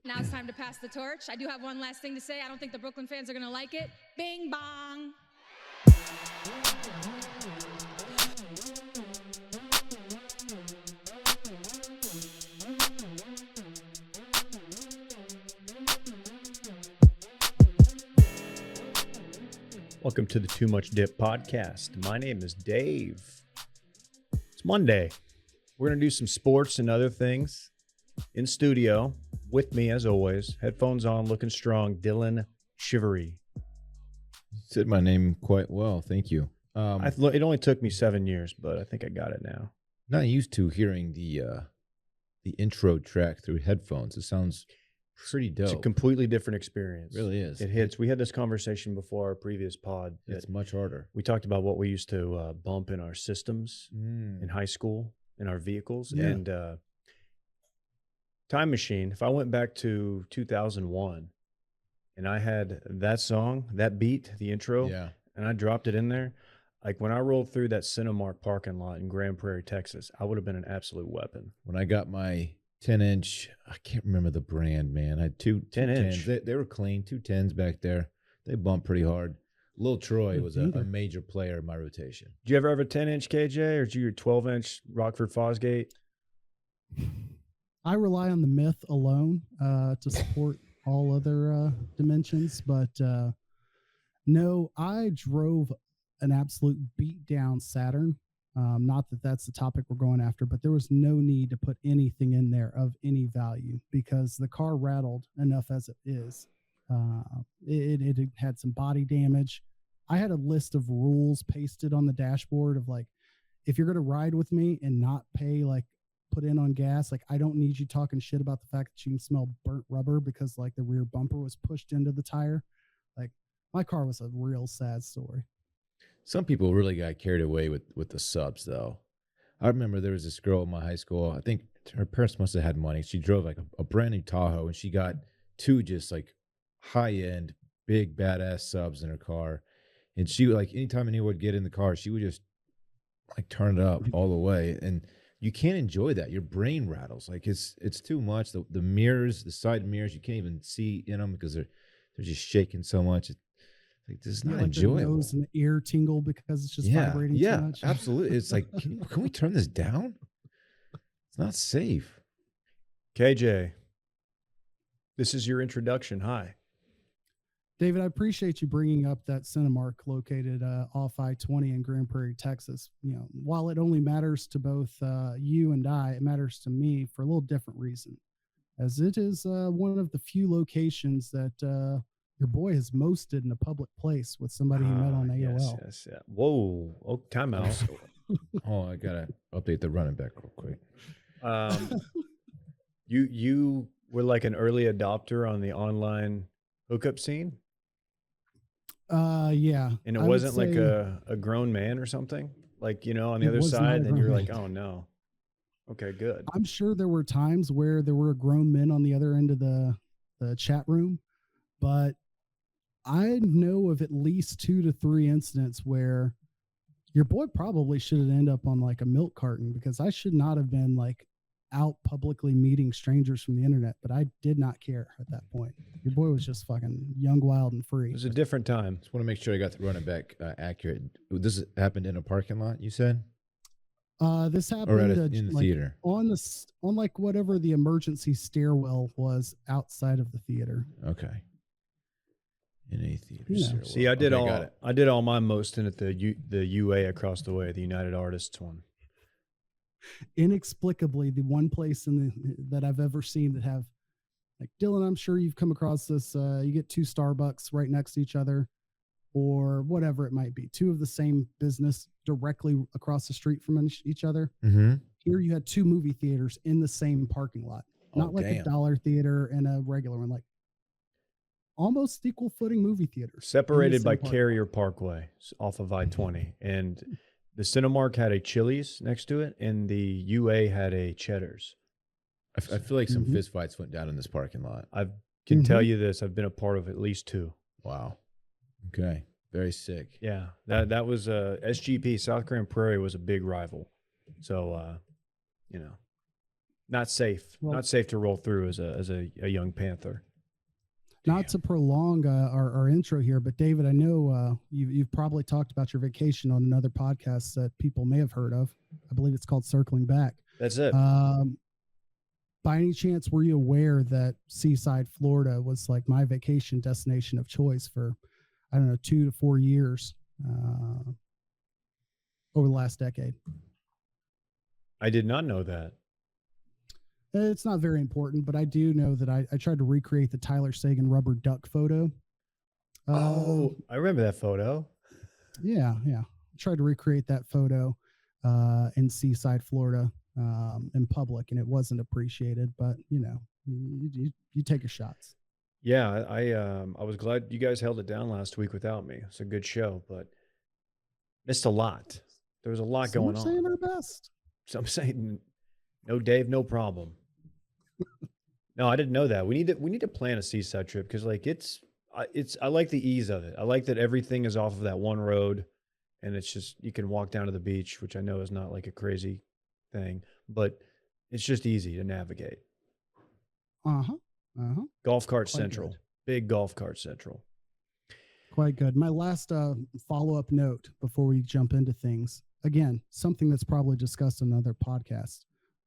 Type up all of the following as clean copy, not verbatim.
Now it's time to pass the torch. I do have one last thing to say. I don't think the Brooklyn fans are going to like it. Bing bong. Welcome to the Too Much Dip podcast. My name is Dave. It's Monday. We're going to do some sports and other things in studio. With me, as always, headphones on, looking strong, Dylan Shivery. You said my name quite well. Thank you. It only took me 7 years, but I think I got it now. Not used to hearing the intro track through headphones. It sounds pretty dope. It's a completely different experience. It really is. It hits. We had this conversation before our previous pod. It's much harder. We talked about what we used to bump in our systems in high school, in our vehicles. Yeah. And time machine, if I went back to 2001 and I had that song, that beat, the intro, and I dropped it in there, like when I rolled through that Cinemark parking lot in Grand Prairie, Texas, I would have been an absolute weapon. When I got my 10-inch, I can't remember the brand, man. I had two 10-inch. They were clean, 2 10s back there. They bumped pretty hard. Lil Troy was a major player in my rotation. Did you ever have a 10-inch KJ, or did you your 12-inch Rockford Fosgate? I rely on the myth alone to support all other dimensions, but no, I drove an absolute beat down Saturn. Not that that's the topic we're going after, but there was no need to put anything in there of any value because the car rattled enough as it is. It had some body damage. I had a list of rules pasted on the dashboard of like, if you're going to ride with me and not pay, like put in on gas, like I don't need you talking shit about the fact that you can smell burnt rubber because like the rear bumper was pushed into the tire. Like my car was a real sad story. Some people really got carried away with the subs, though. I remember there was this girl in my high school. I think her parents must have had money. She drove like a brand new Tahoe, and she got 2 just like high-end, big, badass subs in her car. And she would, like, anytime anyone would get in the car, she would just like turn it up all the way. And you can't enjoy that. Your brain rattles. Like it's too much. The mirrors, the side mirrors, you can't even see in them because they're just shaking so much. Like, this is not enjoyable. The nose and the ear tingle because it's just vibrating too much. Yeah, absolutely. It's like, can we turn this down? It's not safe. KJ, this is your introduction. Hi. David, I appreciate you bringing up that Cinemark located off I-20 in Grand Prairie, Texas. You know, while it only matters to both you and I, it matters to me for a little different reason, as it is one of the few locations that your boy has mosted in a public place with somebody he met on AOL. Yes. Whoa. Oh, timeout. Oh, I gotta update the running back real quick. You were like an early adopter on the online hookup scene? Yeah. And it wasn't like a grown man or something? Like, you know, on the other side, and you're like, oh no. Okay, good. I'm sure there were times where there were grown men on the other end of the chat room, but I know of at least 2 to 3 incidents where your boy probably should have ended up on like a milk carton because I should not have been like out publicly meeting strangers from the internet, but I did not care at that point. Your boy was just fucking young, wild, and free. It was a different time. Just want to make sure I got the running back accurate. This happened in a parking lot, you said? This happened in the theater on like whatever the emergency stairwell was outside of the theater. Okay. In a theater. Yeah. See, I did all my mosting at the UA across the way, the United Artists one. Inexplicably, the one place that I've ever seen that have, like, Dylan, I'm sure you've come across this. You get 2 Starbucks right next to each other, or whatever it might be, 2 of the same business directly across the street from each other. Mm-hmm. Here you had 2 movie theaters in the same parking lot, not like a dollar theater and a regular one, like almost equal footing movie theaters. Separated by Carrier Parkway off of I-20. And the Cinemark had a Chili's next to it, and the UA had a Cheddar's. I feel like some fist fights went down in this parking lot. I can tell you this. I've been a part of at least 2. Wow. Okay. Very sick. Yeah. That was SGP. South Grand Prairie was a big rival. So, you know. Not safe. Well- Not safe to roll through as a young Panther. Not to prolong our intro here, but David, I know you've probably talked about your vacation on another podcast that people may have heard of. I believe it's called Circling Back. That's it. By any chance, were you aware that Seaside, Florida was like my vacation destination of choice for, I don't know, 2 to 4 years over the last decade? I did not know that. It's not very important, but I do know that I tried to recreate the Tyler Sagan rubber duck photo. I remember that photo. Yeah. I tried to recreate that photo in Seaside, Florida, in public, and it wasn't appreciated. But you take your shots. Yeah, I was glad you guys held it down last week without me. It's a good show, but missed a lot. There was a lot going on. Saying our best. So I'm saying, no, Dave, no problem. No, I didn't know that. We need to plan a seaside trip because like I like the ease of it. I like that everything is off of that one road, and it's just you can walk down to the beach, which I know is not like a crazy thing, but it's just easy to navigate. Golf cart Quite central, good. big golf cart central. Quite good. My last follow-up note before we jump into things. Again, something that's probably discussed in another podcast,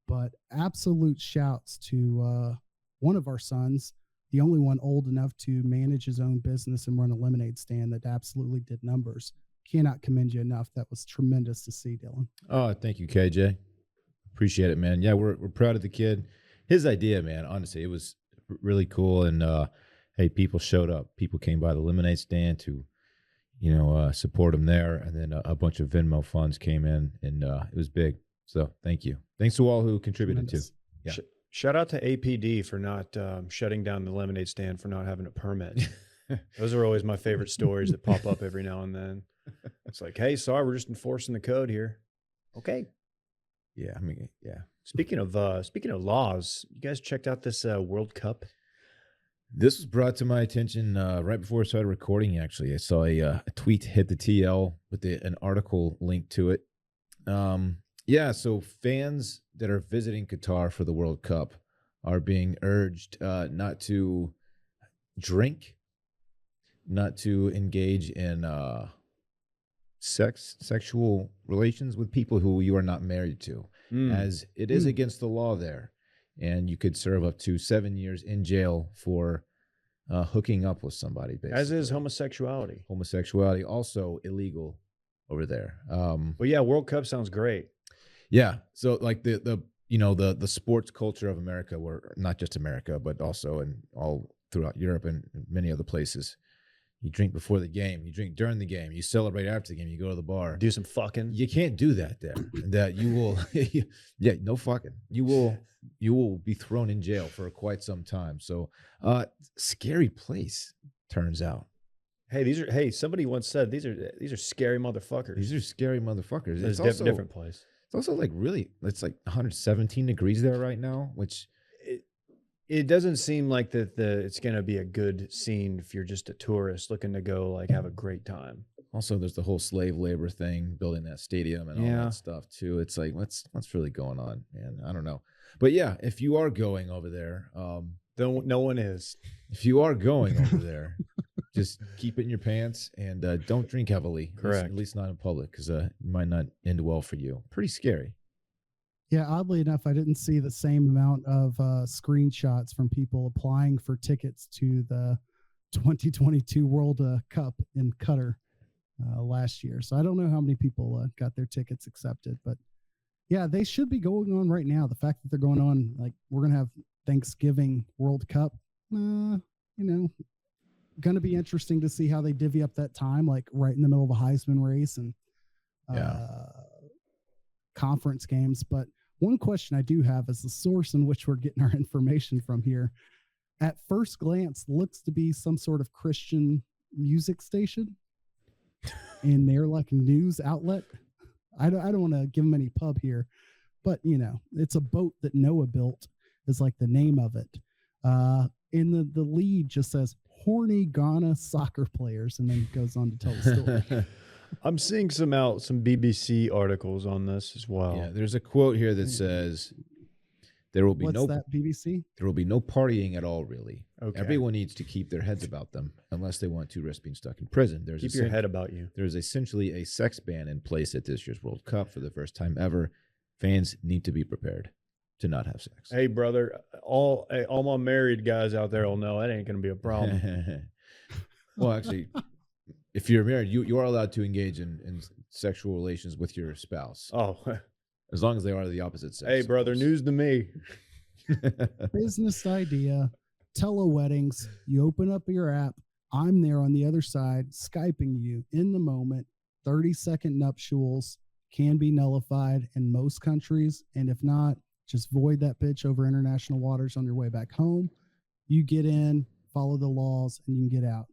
but absolute shouts to one of our sons, the only one old enough to manage his own business and run a lemonade stand that absolutely did numbers. Cannot commend you enough. That was tremendous to see, Dylan. Oh, thank you, KJ. Appreciate it, man. Yeah, we're proud of the kid. His idea, man, honestly, it was really cool. And hey, people showed up. People came by the lemonade stand to, support him there. And then a bunch of Venmo funds came in, and it was big. So thank you. Thanks to all who contributed too. Yeah. Shout out to APD for not shutting down the lemonade stand for not having a permit. Those are always my favorite stories that pop up every now and then. It's like, hey, sorry, we're just enforcing the code here. Okay. Yeah, I mean, yeah. Speaking of laws, you guys checked out this World Cup? This was brought to my attention right before I started recording, actually. I saw a tweet hit the TL with an article linked to it. Yeah, so fans that are visiting Qatar for the World Cup are being urged not to drink, not to engage in sexual relations with people who you are not married to, as it is against the law there. And you could serve up to 7 years in jail for hooking up with somebody, basically. As is homosexuality. Homosexuality, also illegal over there. Well, yeah, World Cup sounds great. Yeah. So like the sports culture of America, where not just America, but also in all throughout Europe and many other places, you drink before the game, you drink during the game, you celebrate after the game, you go to the bar. Do some fucking. You can't do that there. That you will, yeah, no fucking. You will be thrown in jail for quite some time. So, scary place, turns out. Hey, somebody once said these are scary motherfuckers. These are scary motherfuckers. It's a different place. It's also like it's like 117 degrees there right now, which it doesn't seem like that it's going to be a good scene if you're just a tourist looking to go like have a great time. Also, there's the whole slave labor thing, building that stadium and all that stuff too. It's like what's really going on, man? I don't know. But yeah, if you are going over there, no one is. If you are going over there, just keep it in your pants and don't drink heavily. Correct. At least not in public, because it might not end well for you. Pretty scary. Yeah, oddly enough, I didn't see the same amount of screenshots from people applying for tickets to the 2022 World Cup in Qatar last year. So I don't know how many people got their tickets accepted, but yeah, they should be going on right now. The fact that they're going on, like we're going to have Thanksgiving World Cup, going to be interesting to see how they divvy up that time, like right in the middle of a Heisman race and conference games. But one question I do have is the source in which we're getting our information from here. At first glance, looks to be some sort of Christian music station, and they're like a news outlet. I don't want to give them any pub here, but it's a boat that Noah built is like the name of it. In the lead just says horny Ghana soccer players, and then goes on to tell the story. I'm seeing some BBC articles on this as well. Yeah, there's a quote here that says, There will be What's that, BBC? There will be no partying at all, really. Okay. Everyone needs to keep their heads about them unless they want to risk being stuck in prison. Keep your head about you. There's essentially a sex ban in place at this year's World Cup for the first time ever. Fans need to be prepared to not have sex. Hey, brother, all my married guys out there will know that ain't going to be a problem. Well, actually, if you're married, you are allowed to engage in sexual relations with your spouse. Oh, As long as they are the opposite sex. hey, brother, news to me. Business idea, tele-weddings. You open up your app. I'm there on the other side, Skyping you in the moment. 30-second nuptials can be nullified in most countries. And if not, just void that pitch over international waters on your way back home. You get in, follow the laws, and you can get out.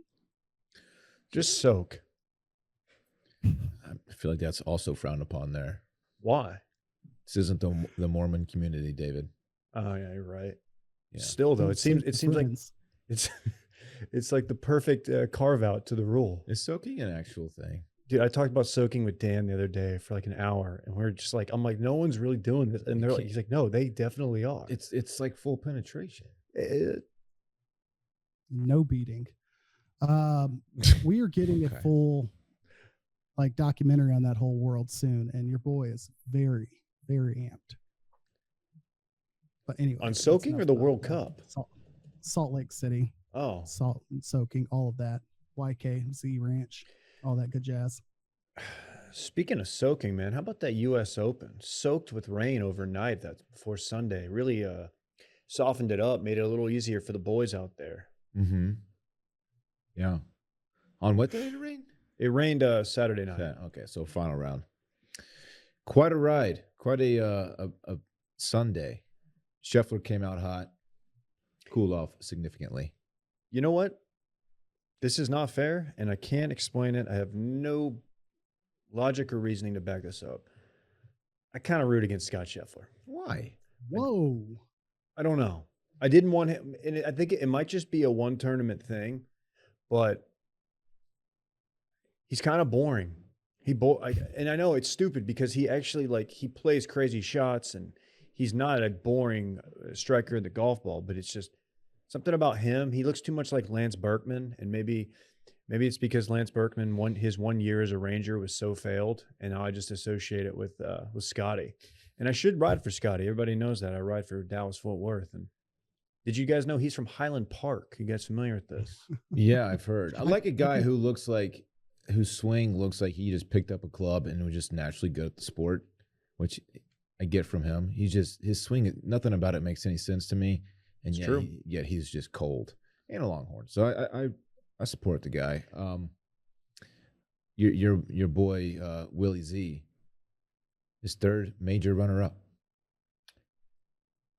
Just soak. I feel like that's also frowned upon there. Why? This isn't the Mormon community, David. Oh, yeah, you're right. Yeah. Still, though, it seems like Friends. it's like the perfect carve out to the rule. Is soaking an actual thing? Dude, I talked about soaking with Dan the other day for like an hour, and we're just like, I'm like, no one's really doing this, and he's like, no, they definitely are. It's like full penetration. No beating. We are getting Okay. a full documentary on that whole world soon, and your boy is very, very amped. But anyway, On that's soaking enough or the about World that. Cup? Salt Lake City, Oh, salt and soaking, all of that. YKZ Ranch, all that good jazz. speaking of soaking, man, how about that U.S. Open? Soaked with rain overnight. That's before Sunday. Really softened it up, made it a little easier for the boys out there. Mm-hmm. Yeah. On what day did it rain? It rained Saturday night. Okay, so final round. Quite a ride. Quite a Sunday. Scheffler came out hot. Cooled off significantly. You know what? This is not fair, and I can't explain it. I have no logic or reasoning to back this up. I kind of root against Scott Scheffler. Why? Whoa. I don't know. I didn't want him, and I think it might just be a one tournament thing, but he's kind of boring. And I know it's stupid because he actually he plays crazy shots, and he's not a boring striker of the golf ball, but it's just something about him. He looks too much like Lance Berkman, and maybe it's because Lance Berkman his 1 year as a Ranger was so failed, and now I just associate it with Scotty. And I should ride for Scotty. Everybody knows that I ride for Dallas Fort Worth. And did you guys know he's from Highland Park? You guys familiar with this? Yeah, I've heard. I like a guy whose swing looks like he just picked up a club and was just naturally good at the sport, which I get from him. His swing, nothing about it makes any sense to me. And It's true. Yet he's just cold and a Longhorn. So I support the guy. Your boy Willie Z, his third major runner-up.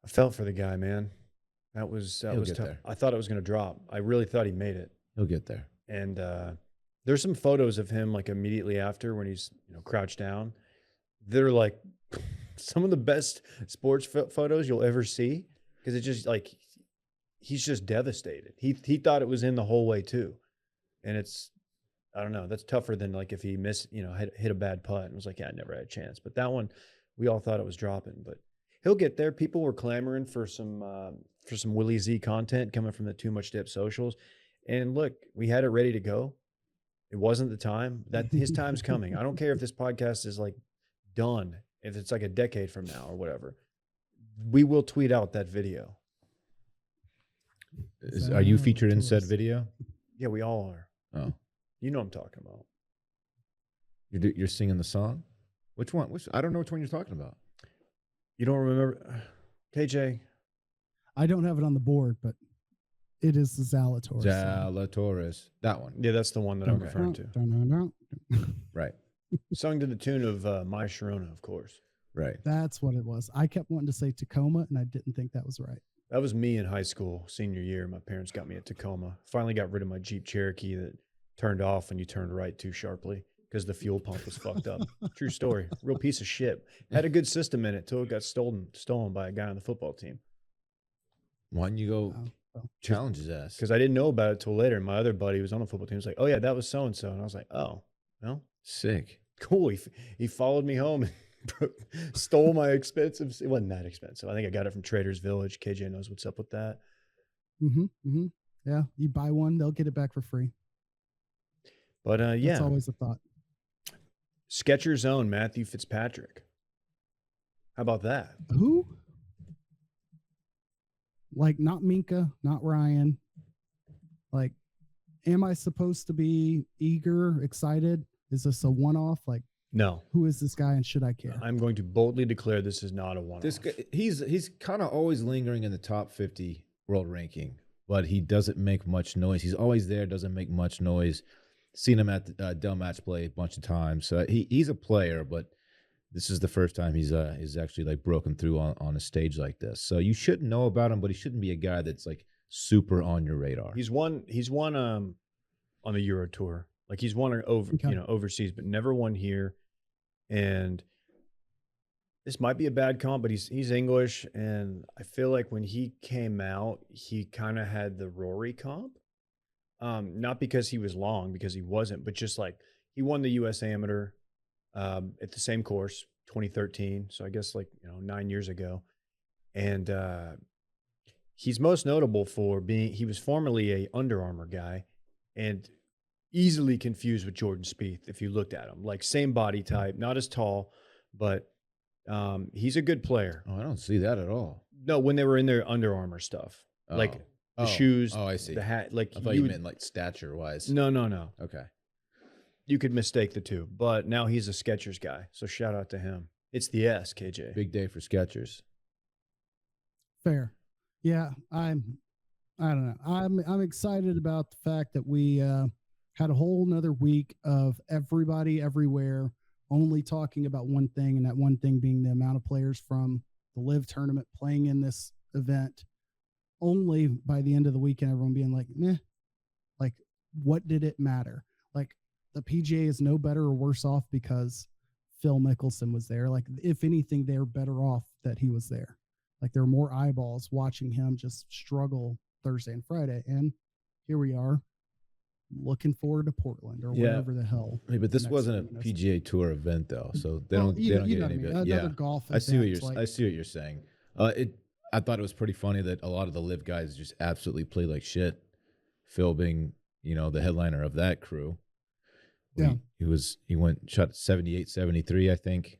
I felt for the guy, man. That was He'll tough. get there. I thought it was going to drop. I really thought he made it. He'll get there. And there's some photos of him immediately after when he's crouched down. They're some of the best sports photos you'll ever see, because it's just he's just devastated. He thought it was in the whole way too, and I don't know. That's tougher than if he missed hit a bad putt and was like, yeah, I never had a chance. But that one, we all thought it was dropping, but he'll get there. People were clamoring for some Willie Z content coming from the Too Much Dip socials, and look, we had it ready to go. It wasn't the time. That his time's coming. I don't care if this podcast is done, if it's a decade from now or whatever. We will tweet out that video. Are you featured in said video? Yeah, we all are. Oh, You know what I'm talking about. you're singing the song. Which one? I don't know which one you're talking about. You don't remember? KJ, I don't have it on the board, but it is the Zalatoris. Zalatoris. That one. yeah, that's the one that I'm referring to. Right. Sung to the tune of My Sharona, of course. Right. That's what it was. I kept wanting to say Tacoma, and I didn't think that was right. That was me in high school, senior year. My parents got me a Tacoma. Finally got rid of my Jeep Cherokee that turned off when you turned right too sharply because the fuel pump was fucked up. True story. Real piece of shit. Had a good system in it till it got stolen by a guy on the football team. Why didn't you go Well, challenge his ass? Because I didn't know about it till later. My other buddy was on the football team. He was like, oh, yeah, that was so-and-so. And I was like, oh, well, Sick. cool. He followed me home and Stole my expensive. It wasn't that expensive. I think I got it from Trader's Village. KJ knows what's up with that. Yeah, you buy one, they'll get it back for free. But yeah, that's always a thought. Skechers' own Matthew Fitzpatrick. How about that? Who? Like, not Minka, not Ryan. Like, am I supposed to be eager, excited? Is this a one-off? Like, no. Who is this guy, and should I care? I'm going to boldly declare this is not a one-off. This guy, he's kind of always lingering in the top 50 world ranking, but he doesn't make much noise. He's always there, doesn't make much noise. Seen him at the Dell Match Play a bunch of times. So he's a player, but this is the first time he's actually like broken through on a stage like this. So you should know about him, but he shouldn't be a guy that's like super on your radar. He's won on the Euro Tour. Like he's won overseas, but never won here. And this might be a bad comp, but he's English, and I feel like when he came out, he kind of had the Rory comp. Not because he was long, because he wasn't, but just like he won the U.S. Amateur at the same course, 2013. So I guess 9 years ago. And he's most notable for he was formerly a Under Armour guy and easily confused with Jordan Spieth if you looked at him. Like same body type, not as tall, but he's a good player. Oh, I don't see that at all. No, when they were in their Under Armour stuff. Like the shoes, I see. The hat. Like I thought you meant like stature wise. No. Okay. You could mistake the two, but now he's a Skechers guy. So shout out to him. It's the S, KJ. Big day for Skechers. Fair. Yeah, I don't know. I'm excited about the fact that we had a whole nother week of everybody everywhere only talking about one thing, and that one thing being the amount of players from the LIV tournament playing in this event. Only by the end of the weekend, everyone being like, meh, like, what did it matter? Like, the PGA is no better or worse off because Phil Mickelson was there. Like, if anything, they're better off that he was there. Like, there are more eyeballs watching him just struggle Thursday and Friday. And here we are looking forward to Portland or whatever the hell. Hey, but this wasn't a PGA Tour event, though, so they don't get any of it. Golf I see what event, I see what you're saying. I thought it was pretty funny that a lot of the LIV guys just absolutely play like shit. Phil being, the headliner of that crew. Yeah. He shot 78, 73, I think.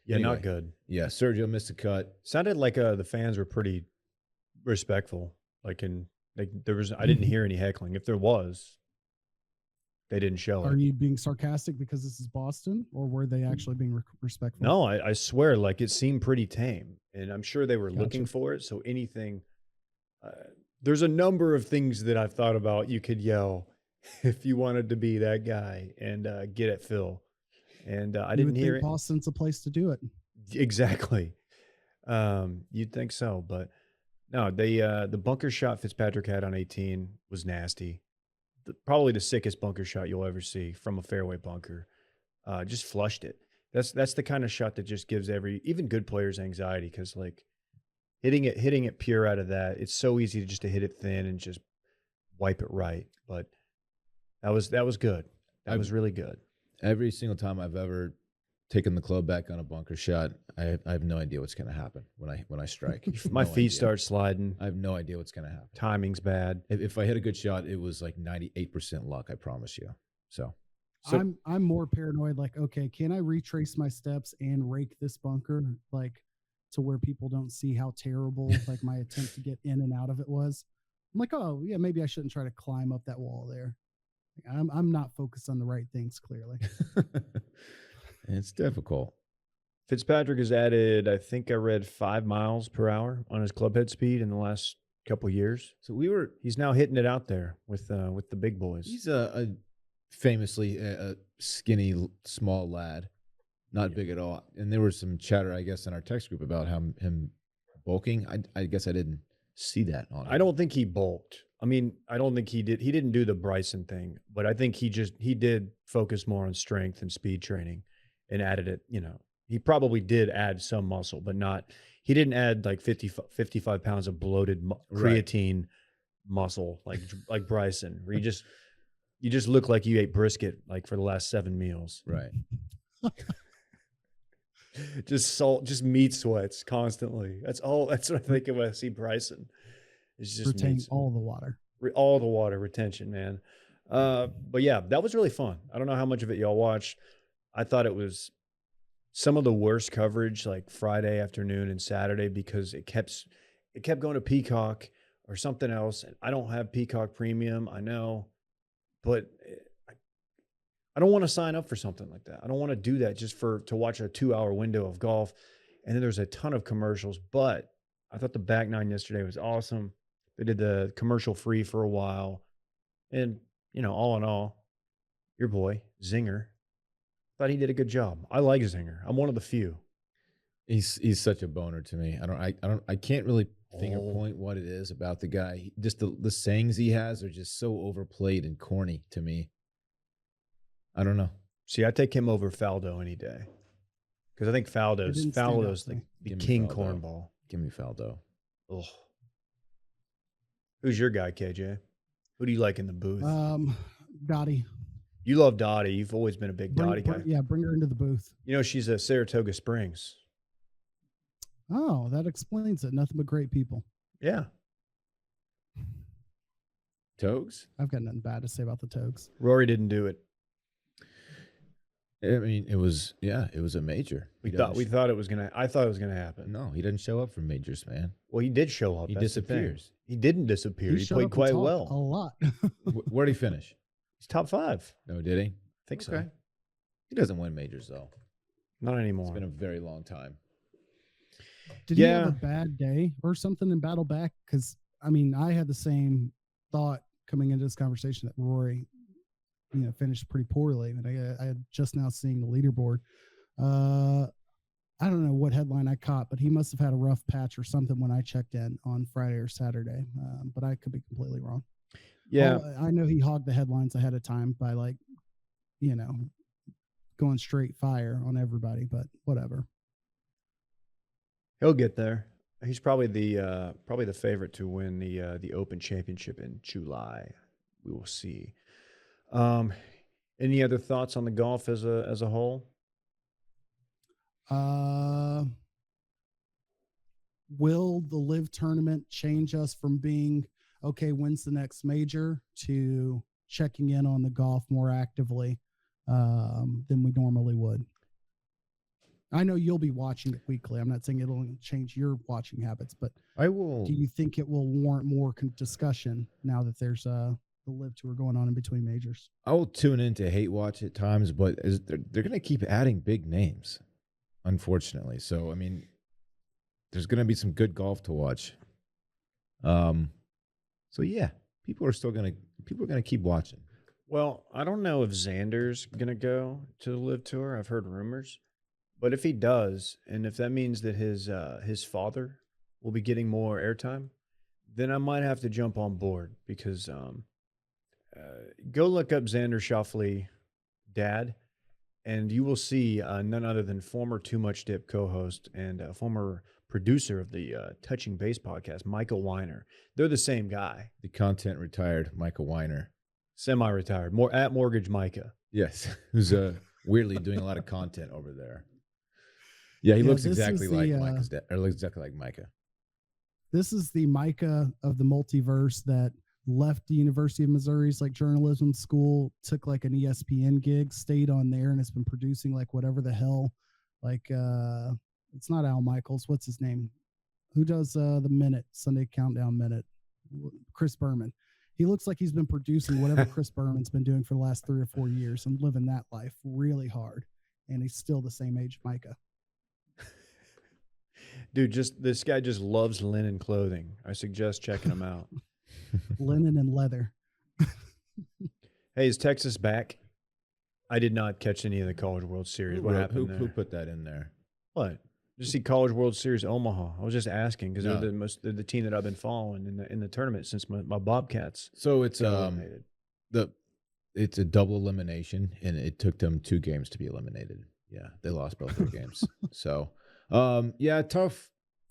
Yeah, anyway, not good. Yeah, Sergio missed a cut. Sounded like the fans were pretty respectful. I didn't hear any heckling. If there was, they didn't show it. Are you being sarcastic because this is Boston, or were they actually being respectful? No, I swear, like it seemed pretty tame, and I'm sure they were looking for it. So anything, there's a number of things that I've thought about. You could yell if you wanted to be that guy and get at Phil, and I didn't hear it. Boston's a place to do it. Exactly. You'd think so, but no. The bunker shot Fitzpatrick had on 18 was nasty. Probably the sickest bunker shot you'll ever see from a fairway bunker. Just flushed it. That's the kind of shot that just gives even good players anxiety, because like hitting it pure out of that, it's so easy to hit it thin and just wipe it right. But that was good. That was really good. Every single time I've ever taken the club back on a bunker shot, I have no idea what's going to happen when I strike. My feet start sliding. I have no idea what's going to happen. Timing's bad. If I hit a good shot, it was like 98% luck, I promise you. So I'm more paranoid. Like, okay, can I retrace my steps and rake this bunker, like, to where people don't see how terrible like my attempt to get in and out of it was? I'm like, oh yeah, maybe I shouldn't try to climb up that wall there. I'm not focused on the right things, clearly. It's difficult. Fitzpatrick has added, I think I read 5 miles per hour on his club head speed in the last couple of years. So he's now hitting it out there with the big boys. He's a famously a skinny, small lad, not big at all. And there was some chatter, I guess, in our text group about him bulking. I guess I didn't see that on him. I don't think he bulked. I mean, I don't think he did. He didn't do the Bryson thing, but I think he did focus more on strength and speed training and added it. He probably did add some muscle, but he didn't add like 55 pounds of bloated creatine muscle like Bryson, where you just look like you ate brisket like for the last 7 meals. Right. just salt, just meat sweats constantly. That's all. That's what I think of when I see Bryson. It's just Retain meat, all the water. all the water retention, man. But yeah, that was really fun. I don't know how much of it y'all watched. I thought it was some of the worst coverage, like Friday afternoon and Saturday, because it kept going to Peacock or something else. And I don't have Peacock Premium, I know, but I don't want to sign up for something like that. I don't want to do that just to watch a 2-hour window of golf. And then there's a ton of commercials, but I thought the back nine yesterday was awesome. They did the commercial free for a while. And, all in all, your boy, Zinger, thought he did a good job. I like Zinger. I'm one of the few. He's such a boner to me. I can't really finger point what it is about the guy. Just the sayings he has are just so overplayed and corny to me. I don't know. See, I take him over Faldo any day. Because I think Faldo's the king Faldo. cornball. Give me Faldo. Ugh. Who's your guy, KJ? Who do you like in the booth? Dottie. You love Dottie. You've always been a big Dottie guy. Yeah, bring her into the booth. She's a Saratoga Springs. Oh, that explains it. Nothing but great people. Yeah. Togs? I've got nothing bad to say about the Togs. Rory didn't do it. I mean, it was a major. I thought it was gonna happen. No, he didn't show up for majors, man. Well, he did show up. He That's disappears. He didn't disappear. He showed played up and quite talked well. A lot. Where did he finish? He's top 5. No, did he? I think so. He doesn't win majors though. Not anymore. It's been a very long time. Did he have a bad day or something in battle back? Because I had the same thought coming into this conversation that Rory, finished pretty poorly. And I had just now seeing the leaderboard. I don't know what headline I caught, but he must have had a rough patch or something when I checked in on Friday or Saturday. But I could be completely wrong. Yeah. I know he hogged the headlines ahead of time by going straight fire on everybody, but whatever. He'll get there. He's probably the favorite to win the Open Championship in July. We will see. Any other thoughts on the golf as a whole? Will the LIV tournament change us from being when's the next major to checking in on the golf more actively than we normally would? I know you'll be watching it weekly. I'm not saying it'll change your watching habits, but I will. Do you think it will warrant more discussion now that there's the LIV tour going on in between majors? I will tune in to hate watch at times, but they're going to keep adding big names, unfortunately. So there's going to be some good golf to watch. So yeah, people are going to keep watching. Well, I don't know if Xander's going to go to the LIV tour. I've heard rumors. But if he does, and if that means that his father will be getting more airtime, then I might have to jump on board because go look up Xander Schauffele, dad, and you will see none other than former Too Much Dip co-host and former producer of the Touching Base podcast, Michael Weiner. They're the same guy. The content retired Michael Weiner. Semi-retired, at Mortgage Micah. Yes, who's weirdly doing a lot of content over there. Yeah, he looks exactly like Micah's dad, or looks exactly like Micah. This is the Micah of the multiverse that left the University of Missouri's journalism school, took an ESPN gig, stayed on there, and has been producing whatever the hell. It's not Al Michaels. What's his name? Who does the Minute, Sunday Countdown Minute? Chris Berman. He looks like he's been producing whatever Chris Berman's been doing for the last 3 or 4 years and living that life really hard. And he's still the same age Micah. Dude, this guy just loves linen clothing. I suggest checking him out. Linen and leather. Hey, is Texas back? I did not catch any of the College World Series. What happened there? Who put that in there? What? Just see College World Series Omaha. I was just asking because they're the team that I've been following in the tournament since my Bobcats. So it's it's a double elimination, and it took them 2 games to be eliminated. Yeah, they lost both their games. So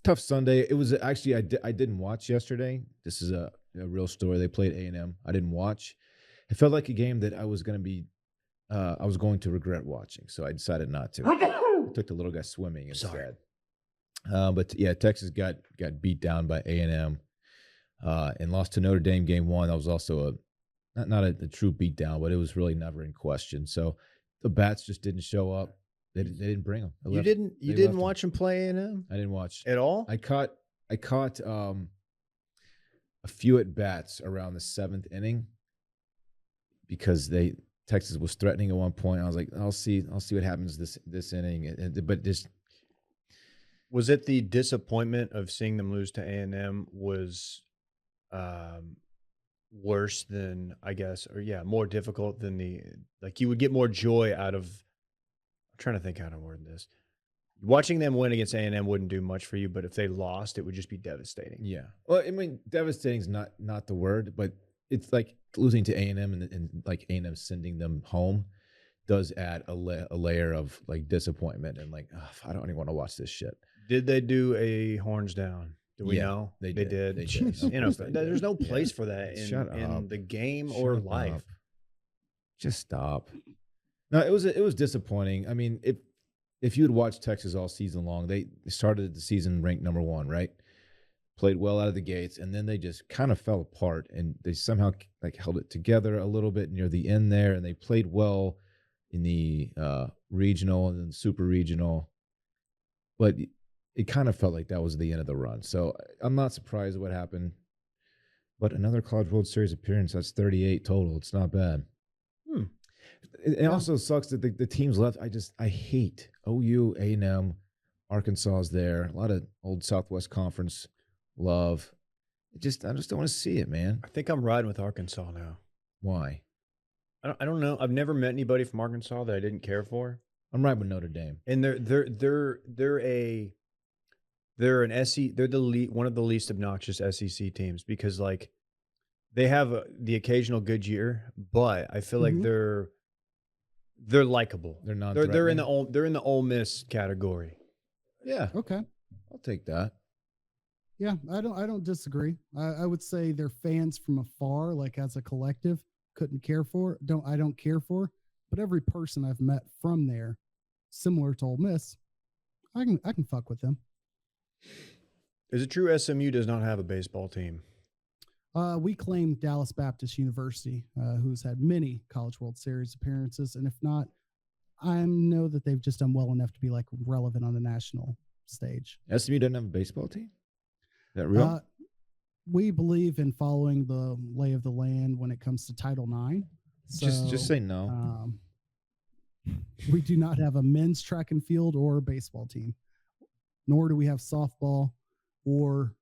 tough Sunday. It was actually I didn't watch yesterday. This is a real story. They played A&M. I didn't watch. It felt like a game that I was going to regret watching, so I decided not to. took the little guy swimming instead. Sorry. But yeah, Texas got beat down by A&M and lost to Notre Dame game 1. That was also not a true beat down, but it was really never in question. So the Bats just didn't show up. They didn't bring them. You didn't watch them play A&M? I didn't watch At all? I caught a few at bats around the 7th inning because Texas was threatening at one point. I was like, I'll see what happens this inning. But just was it the disappointment of seeing them lose to A&M was worse than, I guess, or more difficult than you would get more joy out of, I'm trying to think how to word this. Watching them win against A&M wouldn't do much for you, but if they lost, it would just be devastating. Yeah. Well, I mean, devastating is not the word, but it's like losing to A&M and like A&M sending them home does add a layer of like disappointment and like, I don't even want to watch this shit. Did they do a horns down? Do we know? They did. They did. There's no place for that in the game or life. Up. Just stop. No, it was disappointing. I mean, if you had watched Texas all season long, they started the season ranked number 1, right? Played well out of the gates, and then they just kind of fell apart, and they somehow like held it together a little bit near the end there, and they played well in the regional and then super regional, but it kind of felt like that was the end of the run. So I'm not surprised at what happened, but another College World Series appearance, that's 38 total. It's not bad. It also sucks that the teams left. I hate OU, A&M, Arkansas is there. A lot of old Southwest Conference love. I just don't want to see it, man. I think I'm riding with Arkansas now. Why? I don't know. I've never met anybody from Arkansas that I didn't care for. I'm riding with Notre Dame. And they're one of the least obnoxious SEC teams because like they have the occasional good year, but I feel like they're likable. They're not. They're in the Ole Miss category. Yeah. Okay. I'll take that. Yeah, I don't disagree. I would say they're fans from afar, like as a collective, I don't care for, but every person I've met from there, similar to Ole Miss, I can fuck with them. Is it true SMU does not have a baseball team? We claim Dallas Baptist University, who's had many College World Series appearances, and if not, I know that they've just done well enough to be like relevant on the national stage. SMU doesn't have a baseball team? Is that real? We believe in following the lay of the land when it comes to Title IX. So, just say no. We do not have a men's track and field or baseball team, nor do we have softball or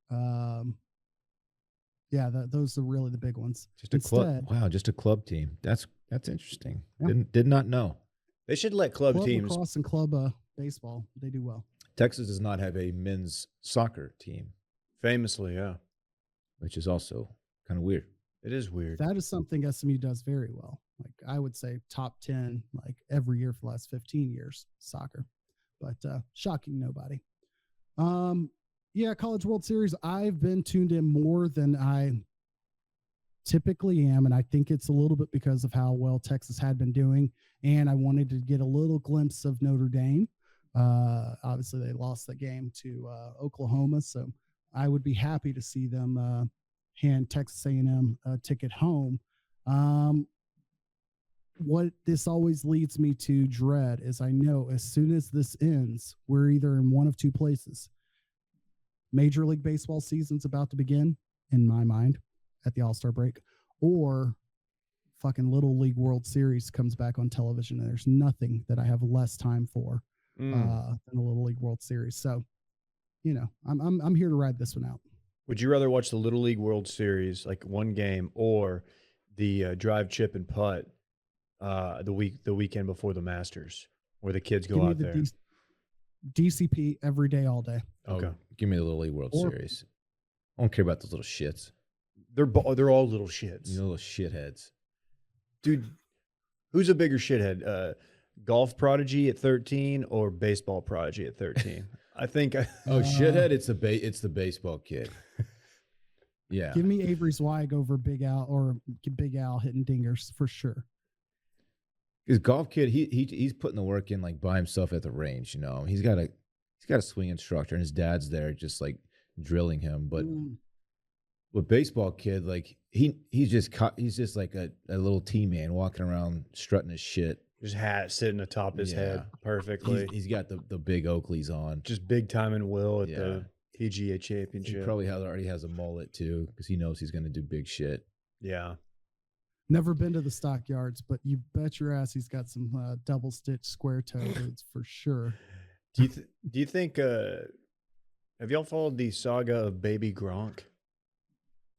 those are really the big ones. Just a club. Wow, just a club team. That's interesting. Yeah. Did not know. They should let club teams. Lacrosse and club baseball. They do well. Texas does not have a men's soccer team. Famously, yeah. Which is also kind of weird. It is weird. That is something SMU does very well. Like I would say top 10, like every year for the last 15 years, soccer. But shocking nobody. College World Series, I've been tuned in more than I typically am, and I think it's a little bit because of how well Texas had been doing, and I wanted to get a little glimpse of Notre Dame. Obviously, they lost the game to Oklahoma, so I would be happy to see them hand Texas A&M a ticket home. What this always leads me to dread is I know as soon as this ends, we're either in one of two places. Major League Baseball season's about to begin, in my mind, at the All-Star break, or fucking Little League World Series comes back on television, and there's nothing that I have less time for than the Little League World Series. So, I'm here to ride this one out. Would you rather watch the Little League World Series, like one game, or the drive, chip, and putt the weekend before the Masters, where the kids go out there? DCP every day, all day. Okay. Give me the Little League World Series. I don't care about those little shits. They're all little shits. You little shitheads. Dude, who's a bigger shithead? Golf prodigy at 13 or baseball prodigy at 13? I think. Shithead! It's the baseball kid. Yeah. Give me Avery Zweig over Big Al or Big Al hitting dingers for sure. His golf kid, he's putting the work in like by himself at the range. You know, he's got a swing instructor, and his dad's there just like drilling him. But with baseball kid, like he's just like a little T-man walking around strutting his shit. His hat sitting atop his head perfectly. He's got the big Oakleys on. Just big time in Will at the PGA Championship. He probably already has a mullet too, because he knows he's going to do big shit. Yeah. Never been to the stockyards, but you bet your ass he's got some double stitch square toe boots for sure. Do you think? Have y'all followed the saga of Baby Gronk?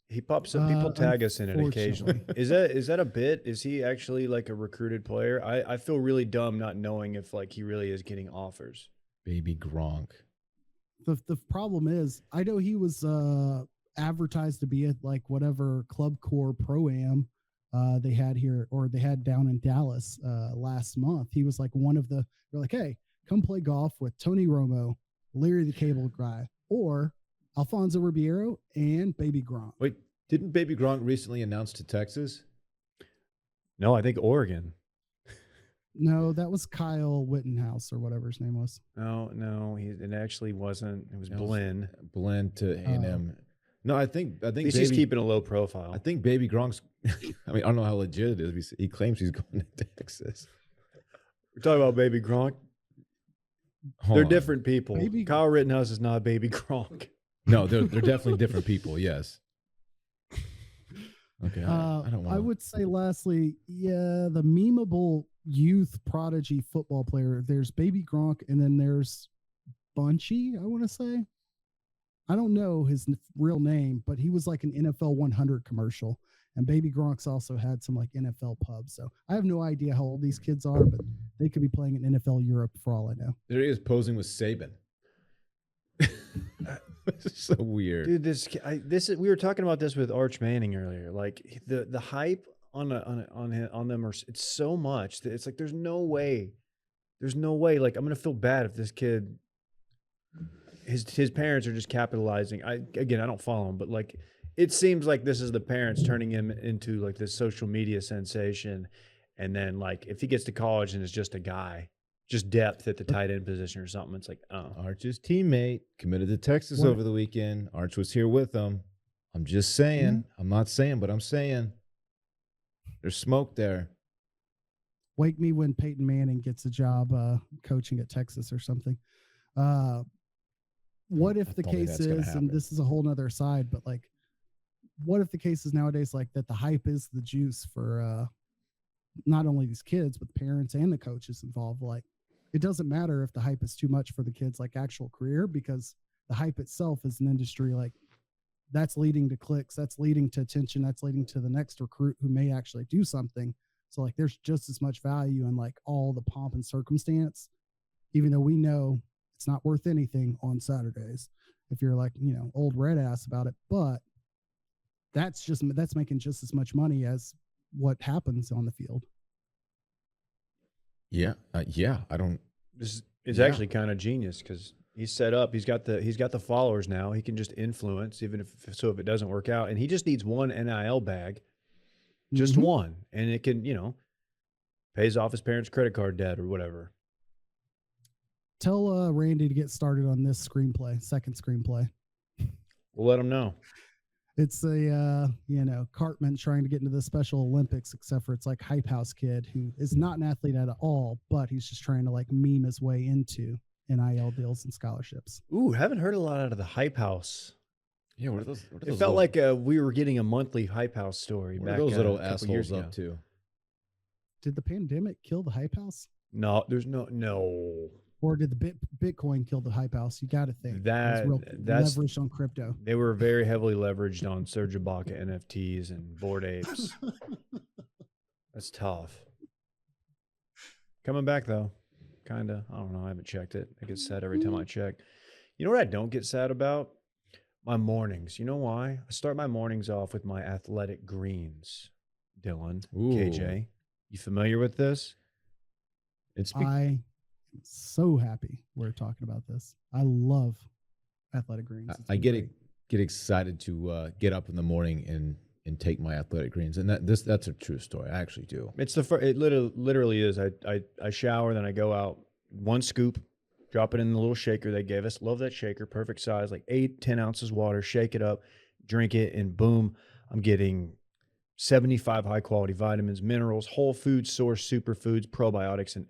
He pops up. People tag us in it occasionally. Is that a bit? Is he actually like a recruited player? I feel really dumb not knowing if like he really is getting offers. Baby Gronk. The problem is, I know he was advertised to be at like whatever Club Core Pro-Am they had here, or they had down in Dallas last month. He was like one of the. They're like, hey, come play golf with Tony Romo, Larry the Cable Guy, or Alfonso Ribeiro and Baby Gronk. Wait, didn't Baby Gronk recently announce to Texas? No, I think Oregon. No, that was Kyle Wittenhouse or whatever his name was. No, it actually wasn't. It was Blinn. Blinn to A&M. No, I think he's just keeping a low profile. I think Baby Gronk's. I mean, I don't know how legit it is. He claims he's going to Texas. We're talking about Baby Gronk. They're different people. Kyle Rittenhouse is not Baby Gronk. No, they're definitely different people. Yes. Okay. I don't want. I would say, lastly, the memeable youth prodigy football player. There's Baby Gronk, and then there's Bunchy. I want to say. I don't know his real name, but he was like an NFL 100 commercial. And Baby Gronk's also had some like NFL pubs. So I have no idea how old these kids are, but they could be playing in NFL Europe for all I know. There he is posing with Saban. It's so weird, dude. We were talking about this with Arch Manning earlier. Like the hype on them it's so much that it's like there's no way. Like I'm gonna feel bad if this kid, his parents are just capitalizing. I don't follow him, but like it seems like this is the parents turning him into like this social media sensation, and then like if he gets to college and is just a guy. Just depth at the tight end position or something. It's like, oh. Arch's teammate committed to Texas over the weekend. Arch was here with him. I'm just saying. Mm-hmm. I'm not saying, but I'm saying. There's smoke there. Wake me when Peyton Manning gets a job coaching at Texas or something. What if the case is, and this is a whole nother aside, but like, what if the case is nowadays like that the hype is the juice for not only these kids, but the parents and the coaches involved? Like, it doesn't matter if the hype is too much for the kids' like actual career, because the hype itself is an industry like that's leading to clicks, that's leading to attention, that's leading to the next recruit who may actually do something. So like there's just as much value in like all the pomp and circumstance, even though we know it's not worth anything on Saturdays if you're like, old red ass about it. But that's making just as much money as what happens on the field. Yeah. I don't. This is actually kind of genius because he's set up. He's got the followers now. He can just influence, even if it doesn't work out, and he just needs one NIL bag, just one, and it can pays off his parents' credit card debt or whatever. Tell Randy to get started on this second screenplay. We'll let him know. It's a, Cartman trying to get into the Special Olympics, except for it's like Hype House kid who is not an athlete at all, but he's just trying to like meme his way into NIL deals and scholarships. Ooh, haven't heard a lot out of the Hype House. Yeah, what are those? It felt like we were getting a monthly Hype House story. What are those little assholes up to? Did the pandemic kill the Hype House? No, there's no. Or did the Bitcoin kill the Hype House? You got to think that's leveraged on crypto. They were very heavily leveraged on Serge Ibaka NFTs and Bored Apes. That's tough. Coming back though, kind of. I don't know. I haven't checked it. I get sad every time I check. You know what I don't get sad about? My mornings. You know why? I start my mornings off with my athletic greens. Dylan, KJ, you familiar with this? I'm so happy we're talking about this. I love athletic greens. I get excited to get up in the morning and and take my Athletic Greens. And that's a true story. I actually do. It's it literally is. I shower, then I go out, 1 scoop, drop it in the little shaker they gave us. Love that shaker, perfect size, like 8-10 ounces water. Shake it up, drink it, and boom, I'm getting 75 high quality vitamins, minerals, whole food source superfoods, probiotics, and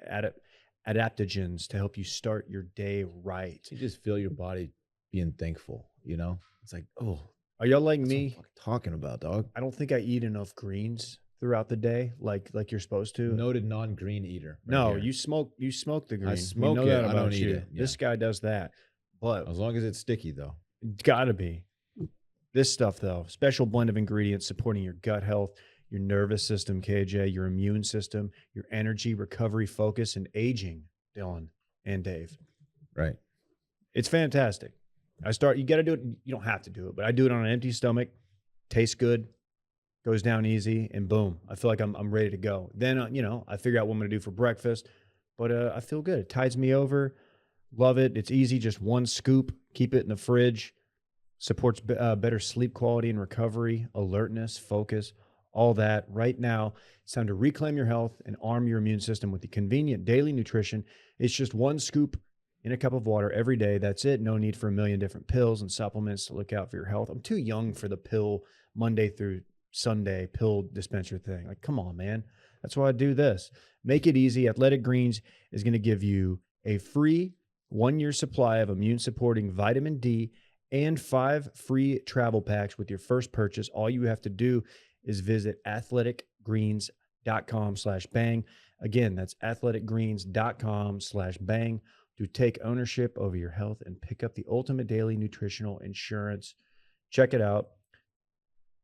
adaptogens to help you start your day right. You just feel your body being thankful. It's like, oh, Are y'all like that's me? what I'm fucking talking about, dog. I don't think I eat enough greens throughout the day, like you're supposed to. Noted non-green eater. right No, here. you smoke the green. I smoke know it, that I about don't eat you. it, This guy does that, but As long as it's sticky, though. it's gotta be. This stuff though, special blend of ingredients supporting your gut health, your nervous system, KJ, your immune system, your energy, recovery, focus, and aging, Dylan and Dave. Right. It's fantastic. You got to do it. You don't have to do it, but I do it on an empty stomach. Tastes good, goes down easy, and boom, I feel like I'm ready to go. Then, I figure out what I'm going to do for breakfast, but I feel good. It tides me over. Love it. It's easy. Just 1 scoop. Keep it in the fridge. Supports better sleep quality and recovery, alertness, focus, all that. Right now, it's time to reclaim your health and arm your immune system with the convenient daily nutrition. It's just 1 scoop in a cup of water every day. That's it. No need for a million different pills and supplements to look out for your health. I'm too young for the pill Monday through Sunday pill dispenser thing. Like, come on, man. That's why I do this. Make it easy. Athletic Greens is going to give you a free 1-year supply of immune supporting vitamin D and 5 free travel packs with your first purchase. All you have to do is visit athleticgreens.com/bang. Again, that's athleticgreens.com/bang to take ownership over your health and pick up the ultimate daily nutritional insurance. Check it out.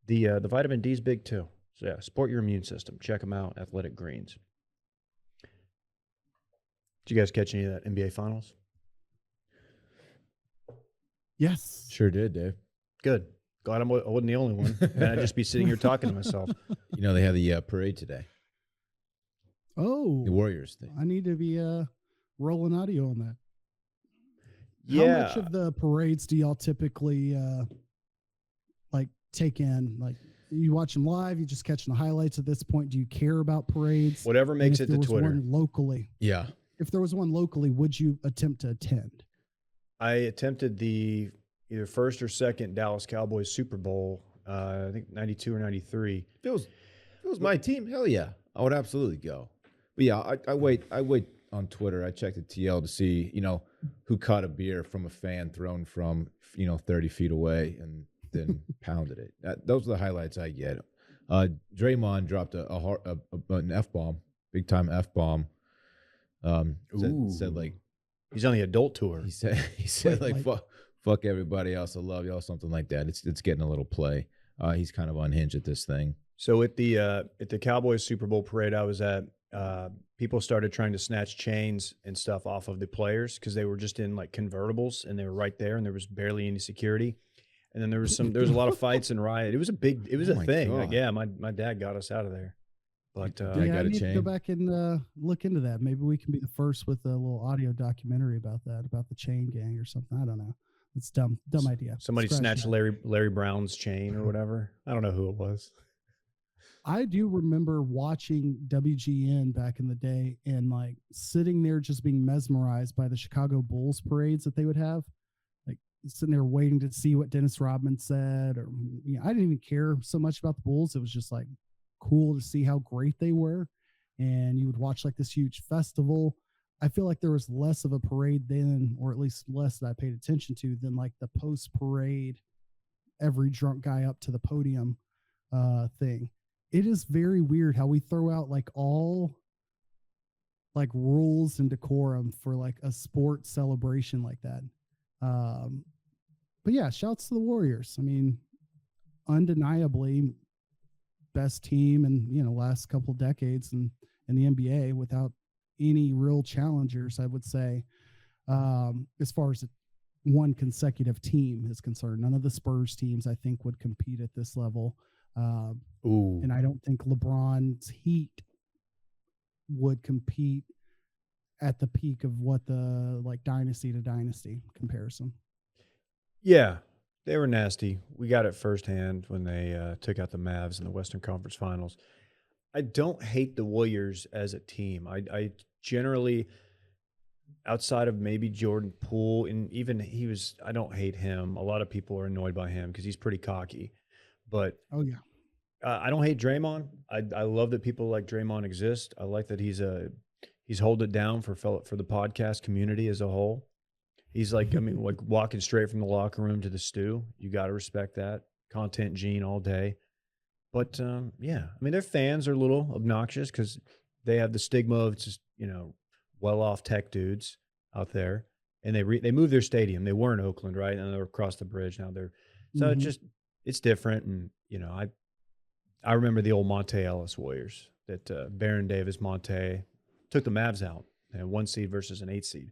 The vitamin D is big too. So yeah, support your immune system. Check them out, Athletic Greens. Did you guys catch any of that NBA Finals? Yes. Sure did, Dave. Good. Glad I wasn't the only one. Then I'd just be sitting here talking to myself. They had the parade today. Oh, The Warriors thing. I need to be rolling audio on that. Yeah. How much of the parades do y'all typically take in? Like, you watch them live? You just catching the highlights at this point? Do you care about parades? Whatever makes it And if to there was Twitter. one locally, Yeah. if there was one locally, would you attempt to attend? I attempted the either first or second Dallas Cowboys Super Bowl, I think 92 or 93. If it was my team, hell yeah. I would absolutely go. But yeah, I wait on Twitter. I check the TL to see, who caught a beer from a fan thrown from, 30 feet away and then pounded it. Those are the highlights I get. Draymond dropped an F-bomb, big time F-bomb. Said like, he's on the adult tour. he said Wait, like fuck everybody else. I love y'all, something like that. It's getting a little play. He's kind of unhinged at this thing. So at the Cowboys Super Bowl parade I was at, people started trying to snatch chains and stuff off of the players because they were just in like convertibles and they were right there and there was barely any security. And then there was a lot of fights and riot. It was a thing. God. Like, yeah, my dad got us out of there. But I I got a need to chain. go back and look into that. Maybe we can be the first with a little audio documentary about that, about the chain gang or something. I don't know. It's dumb idea. somebody Scratch snatched that. Larry Brown's chain or whatever. I don't know who it was. I do remember watching WGN back in the day and like sitting there just being mesmerized by the Chicago Bulls parades that they would have. Like sitting there waiting to see what Dennis Rodman said, or I didn't even care so much about the Bulls. It was just like cool to see how great they were. And you would watch like this huge festival. I feel like there was less of a parade then, or at least less that I paid attention to than like the post parade, every drunk guy up to the podium thing. It is very weird how we throw out like all like rules and decorum for like a sports celebration like that. But yeah, shouts to the Warriors. I mean, undeniably best team in, last couple of decades in the NBA without any real challengers, I would say, as far as one consecutive team is concerned. None of the Spurs teams, I think, would compete at this level. And I don't think LeBron's Heat would compete at the peak of what the like dynasty to dynasty comparison. Yeah, They were nasty. We got it firsthand when they took out the Mavs in the Western Conference Finals. I don't hate the Warriors as a team. I generally, outside of maybe Jordan Poole, and even I don't hate him. A lot of people are annoyed by him because he's pretty cocky. But Oh yeah. I don't hate Draymond. I love that people like Draymond exist. I like that he's hold it down for the podcast community as a whole. He's like, I mean, like walking straight from the locker room to the stew. You got to respect that. Content gene all day. But yeah, I mean, their fans are a little obnoxious because they have the stigma of just, well-off tech dudes out there. And they moved their stadium. They were in Oakland, right? And they're across the bridge. Now so it's different. And, I remember the old Monte Ellis Warriors that Baron Davis, Monte took the Mavs out, and 1 seed versus an 8 seed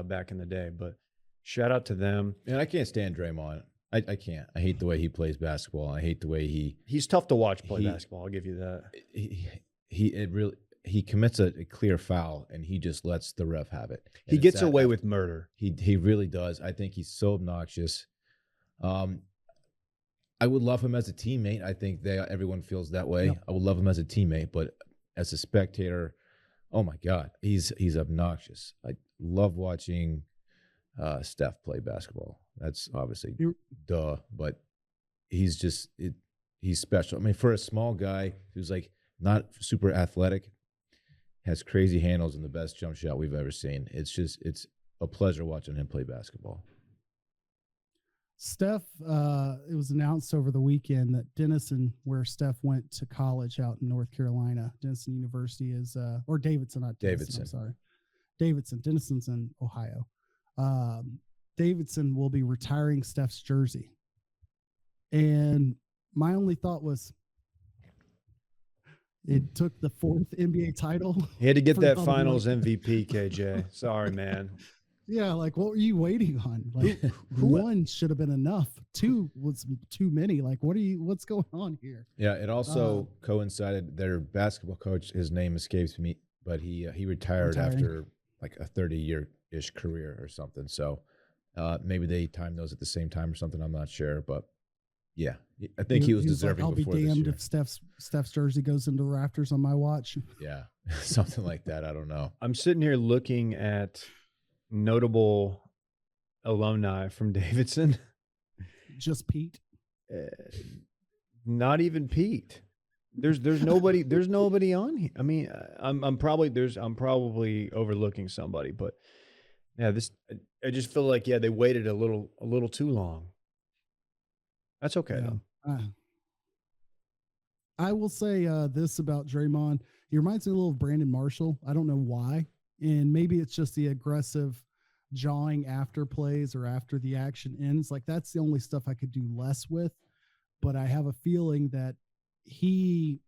back in the day. But shout out to them. And I can't stand Draymond. I can't. I hate the way he plays basketball. I hate the way he's tough to watch play basketball. I'll give you that. He commits a clear foul and he just lets the ref have it. He gets away with murder. He really does. I think he's so obnoxious. I would love him as a teammate. I think everyone feels that way. Yep. I would love him as a teammate, but as a spectator, oh my God, he's obnoxious. I love watching Steph play basketball. That's obviously duh, but he's special. I mean, for a small guy who's like not super athletic, has crazy handles and the best jump shot we've ever seen. It's a pleasure watching him play basketball. Steph, it was announced over the weekend that Denison, where Steph went to college out in North Carolina, Denison University is, or Davidson, not Denison, I'm sorry. Davidson. Denison's in Ohio. Davidson will be retiring Steph's jersey. And my only thought was, it took the 4th NBA title. He had to get that finals MVP, KJ. Sorry, man. Yeah, like what were you waiting on? Like one should have been enough. 2 was too many. Like what's going on here? Yeah, it also coincided. Their basketball coach, his name escapes me, but he retired after like a 30-year-ish career or something. So maybe they timed those at the same time or something. I'm not sure, but yeah, I think he was deserving. Like, I'll before be damned this if Steph's jersey goes into the rafters on my watch. Yeah, something like that. I don't know. I'm sitting here looking at notable alumni from Davidson. Just Pete. Not even Pete. There's nobody on here. I mean, I'm probably overlooking somebody, but yeah, I just feel like they waited a little too long. That's okay though. I will say this about Draymond. He reminds me a little of Brandon Marshall. I don't know why. And maybe it's just the aggressive jawing after plays or after the action ends. Like that's the only stuff I could do less with. But I have a feeling that he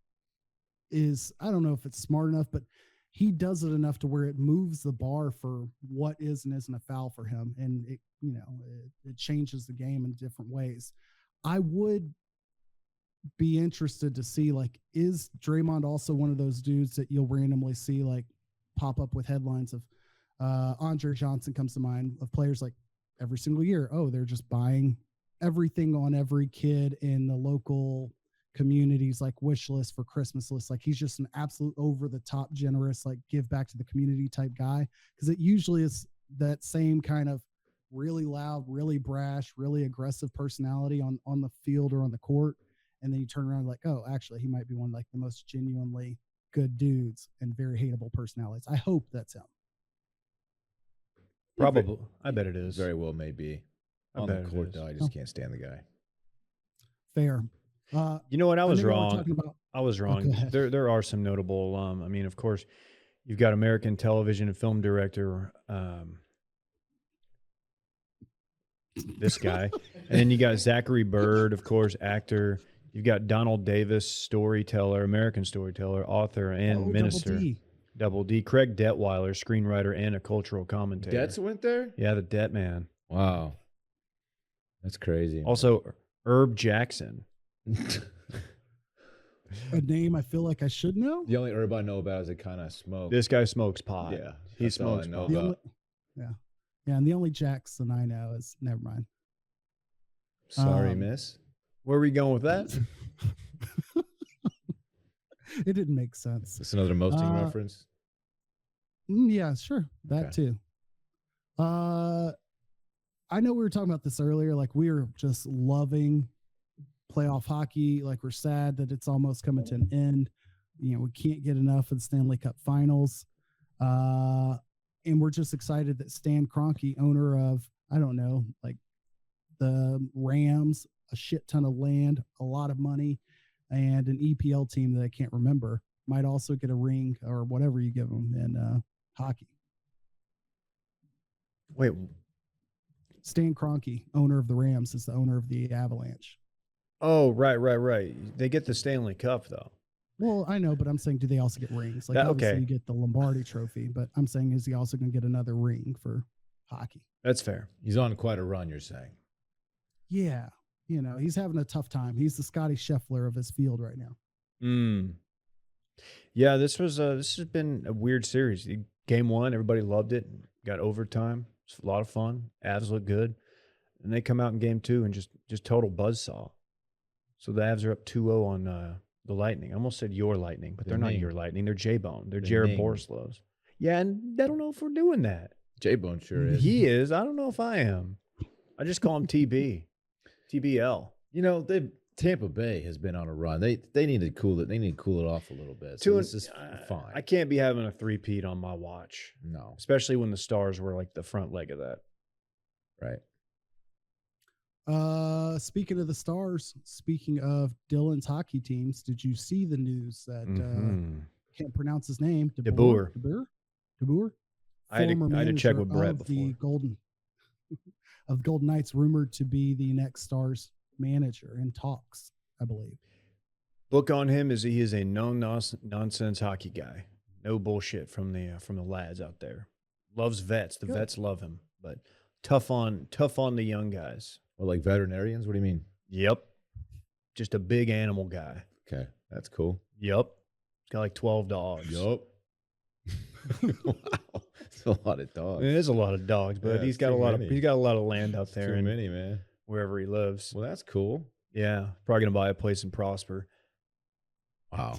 is, I don't know if it's smart enough, but he does it enough to where it moves the bar for what is and isn't a foul for him. And it changes the game in different ways. I would be interested to see, like, is Draymond also one of those dudes that you'll randomly see like pop up with headlines of Andre Johnson comes to mind, of players like every single year, they're just buying everything on every kid in the local communities, like wish list for Christmas list. Like he's just an absolute over the top generous, like give back to the community type guy. Cause it usually is that same kind of really loud, really brash, really aggressive personality on the field or on the court. And then you turn around like, oh, actually he might be one of like the most genuinely good dudes and very hateable personalities. I hope that's him. Probably. I bet it is. Very well may be. On the court, though, I just can't stand the guy. Fair. You know what? I was wrong. I was Oh, wrong. go ahead. There are some notable alum. I mean, of course, you've got American television and film director, this guy. And then you got Zachary Bird, of course, actor. You've got Donald Davis, storyteller, American storyteller, author, and minister. Double D. Craig Detweiler, screenwriter and a cultural commentator. Dets went there? Yeah, the Det Man. Wow. That's crazy. Also, Herb Jackson. A name I feel like I should know. The only herb I know about is it kind of smoke. This guy smokes pot. Yeah. He smokes pot. Yeah. And the only Jackson I know is, never mind. Sorry, miss. Where are we going with that? It didn't make sense. It's another Mosting reference. Yeah, sure. That Okay. too. I know we were talking about this earlier. Like, we are just loving playoff hockey. Like, we're sad that it's almost coming to an end. We can't get enough of the Stanley Cup Finals. And we're just excited that Stan Kroenke, owner of, I don't know, like the Rams, a shit ton of land, a lot of money, and an EPL team that I can't remember, might also get a ring or whatever you give them in hockey. Wait, Stan Kroenke, owner of the Rams, is the owner of the Avalanche. oh, right. They get the Stanley Cup, though. Well, I know, but I'm saying, do they also get rings? Like, That- obviously, okay. you get the Lombardi Trophy, but I'm saying, is he also going to get another ring for hockey? That's fair. He's on quite a run, you're saying. Yeah. He's having a tough time. He's the Scotty Scheffler of his field right now. Yeah, this has been a weird series. Game 1, everybody loved it. Got overtime. It's a lot of fun. Avs look good. And they come out in Game 2 and just total buzzsaw. So the Avs are up 2-0 on the Lightning. I almost said your Lightning, but they're not Ning. your Lightning. They're J-Bone. They're The Jared Ning. Borislov's. Yeah, and I don't know if we're doing that. J-Bone sure is. He is. I don't know if I am. I just call him TB. TBL. Tampa Bay has been on a run. They need to cool it. They need to cool it off a little bit. So this is fine. I can't be having a three-peat on my watch, No, especially when the Stars were like the front leg of that. right. Speaking of the Stars, speaking of Dylan's hockey teams, did you see the news that can't pronounce his name? DeBoer. DeBoer. I had to check with Brett of the before. Golden Knights, rumored to be the next Stars manager in talks, I believe. Book on him is he is a no-nonsense hockey guy. No bullshit from the lads out there. Loves vets. The Good. vets love him, but tough on the young guys. Well, like veterinarians? What do you mean? Yep. Just a big animal guy. Okay, that's cool. Yep. He's got like 12 dogs. Yup. Wow, it's a lot of dogs. It is a lot of dogs, but Yeah, he's it's got a too lot many. he's got a lot of land out there Too and many, man. wherever he lives. Well, that's cool. Yeah, probably gonna buy a place in Prosper. Wow.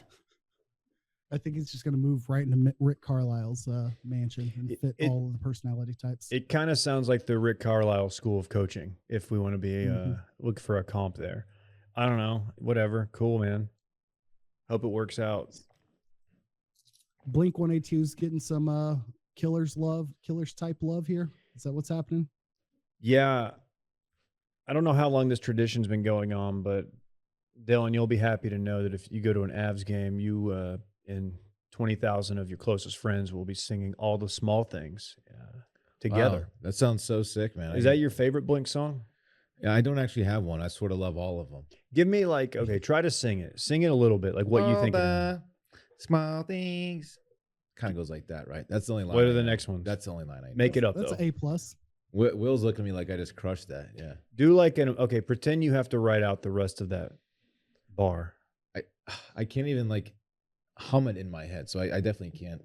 I think he's just going to move right into Rick Carlisle's mansion and fit It- all of the personality types. It kind of sounds like the Rick Carlisle School of Coaching. If we want to be look for a comp there, I don't know. Whatever, cool, man. Hope it works out. Blink 182's getting some killers type love here. Is that what's happening? Yeah, I don't know how long this tradition's been going on, but Dylan, you'll be happy to know that if you go to an Avs game, you and 20,000 of your closest friends will be singing All the Small Things together. Wow, that sounds so sick, man. Is that your favorite Blink song? Yeah, I don't actually have one. I sort of love all of them. Give me okay, try to sing it. Sing it a little bit, like what you think. Small things. Kind of goes like that, right? That's the only line. What I are the know. next ones? That's the only line I know. Make it up That's though. an A+. Will's looking at me like I just crushed that. Yeah. Do like okay, pretend you have to write out the rest of that bar. I can't even like hum it in my head, so I definitely can't,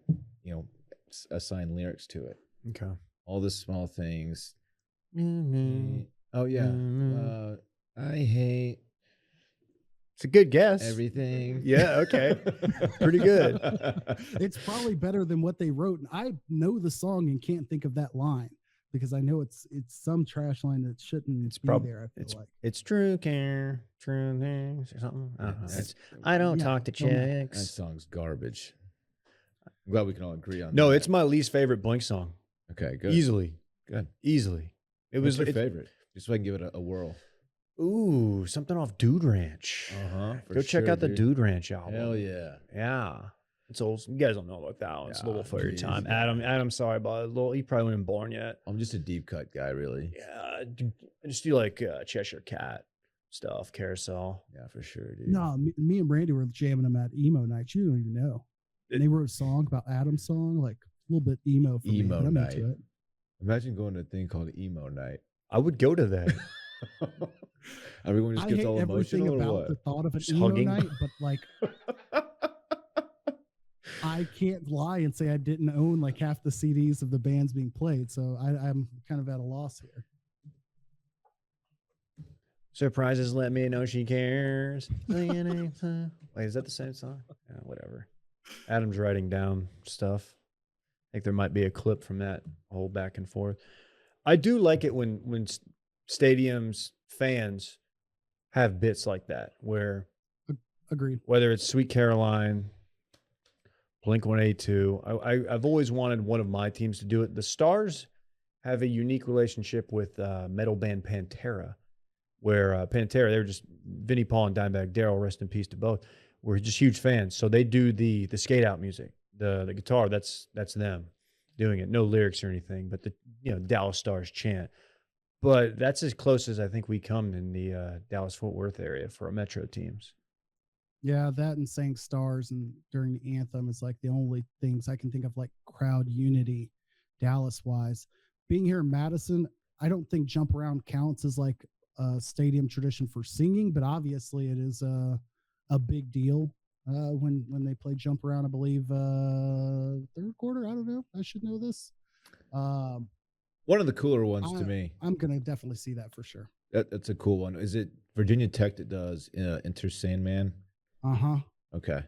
assign lyrics to it. Okay. All the small things. Mm-hmm. Oh yeah. I hate It's a good guess. everything. Yeah, okay. Pretty good. It's probably better than what they wrote. And I know the song and can't think of that line because I know it's some trash line that shouldn't It's be probably there. I feel like it's true care, true things or something. I don't know. That's- I don't yeah, talk to don't know. That chicks. song's garbage. I'm glad we can all agree on No, that. it's my least favorite Blink song. Okay, good. Easily. Good. Easily. It What's was your it's- favorite? Just so I can give it a whirl. Ooh, something off Dude Ranch. For Go check sure, out the dude. Dude Ranch album. Hell yeah. Yeah. It's old. You guys don't know about that one. It's a little Yeah, for your geez, time. yeah. Adam, sorry about it. He probably wasn't born yet. I'm just a deep cut guy, really. Yeah. I just do like Cheshire Cat stuff, Carousel. Yeah, for sure, dude. no, me and Brandy were jamming them at emo night. You don't even know. And they wrote a song about Adam's song, like a little bit emo for Emo me, but I'm night. into it. Imagine going to a thing called emo night. I would go to that. Everyone just I gets hate all everything emotional or about what? the thought of an Just emo hugging. night, but like I can't lie and say I didn't own like half the CDs of the bands being played, so I'm kind of at a loss here. Surprises let me know she cares. Wait, is that the same song? Yeah, whatever. Adam's writing down stuff. I think there might be a clip from that whole back and forth. I do like it when stadiums fans have bits like that where Agreed. whether it's Sweet Caroline, Blink-182, I've always wanted one of my teams to do it. The Stars have a unique relationship with metal band Pantera, where Pantera, they were just Vinnie Paul and Dimebag Darrell, rest in peace to both, were just huge fans. So they do the skate out music, the guitar. That's them doing it. No lyrics or anything, but the Dallas Stars chant. But that's as close as I think we come in the Dallas-Fort Worth area for our Metro teams. Yeah, that and saying stars and during the anthem is like the only things I can think of, like crowd unity, Dallas-wise. Being here in Madison, I don't think jump around counts as like a stadium tradition for singing, but obviously it is a big deal when they play jump around. I believe third quarter. I don't know. I should know this. One of the cooler ones to me. I'm gonna definitely see that for sure. That's a cool one. Is it Virginia Tech that does Enter Sandman? Uh-huh. Okay.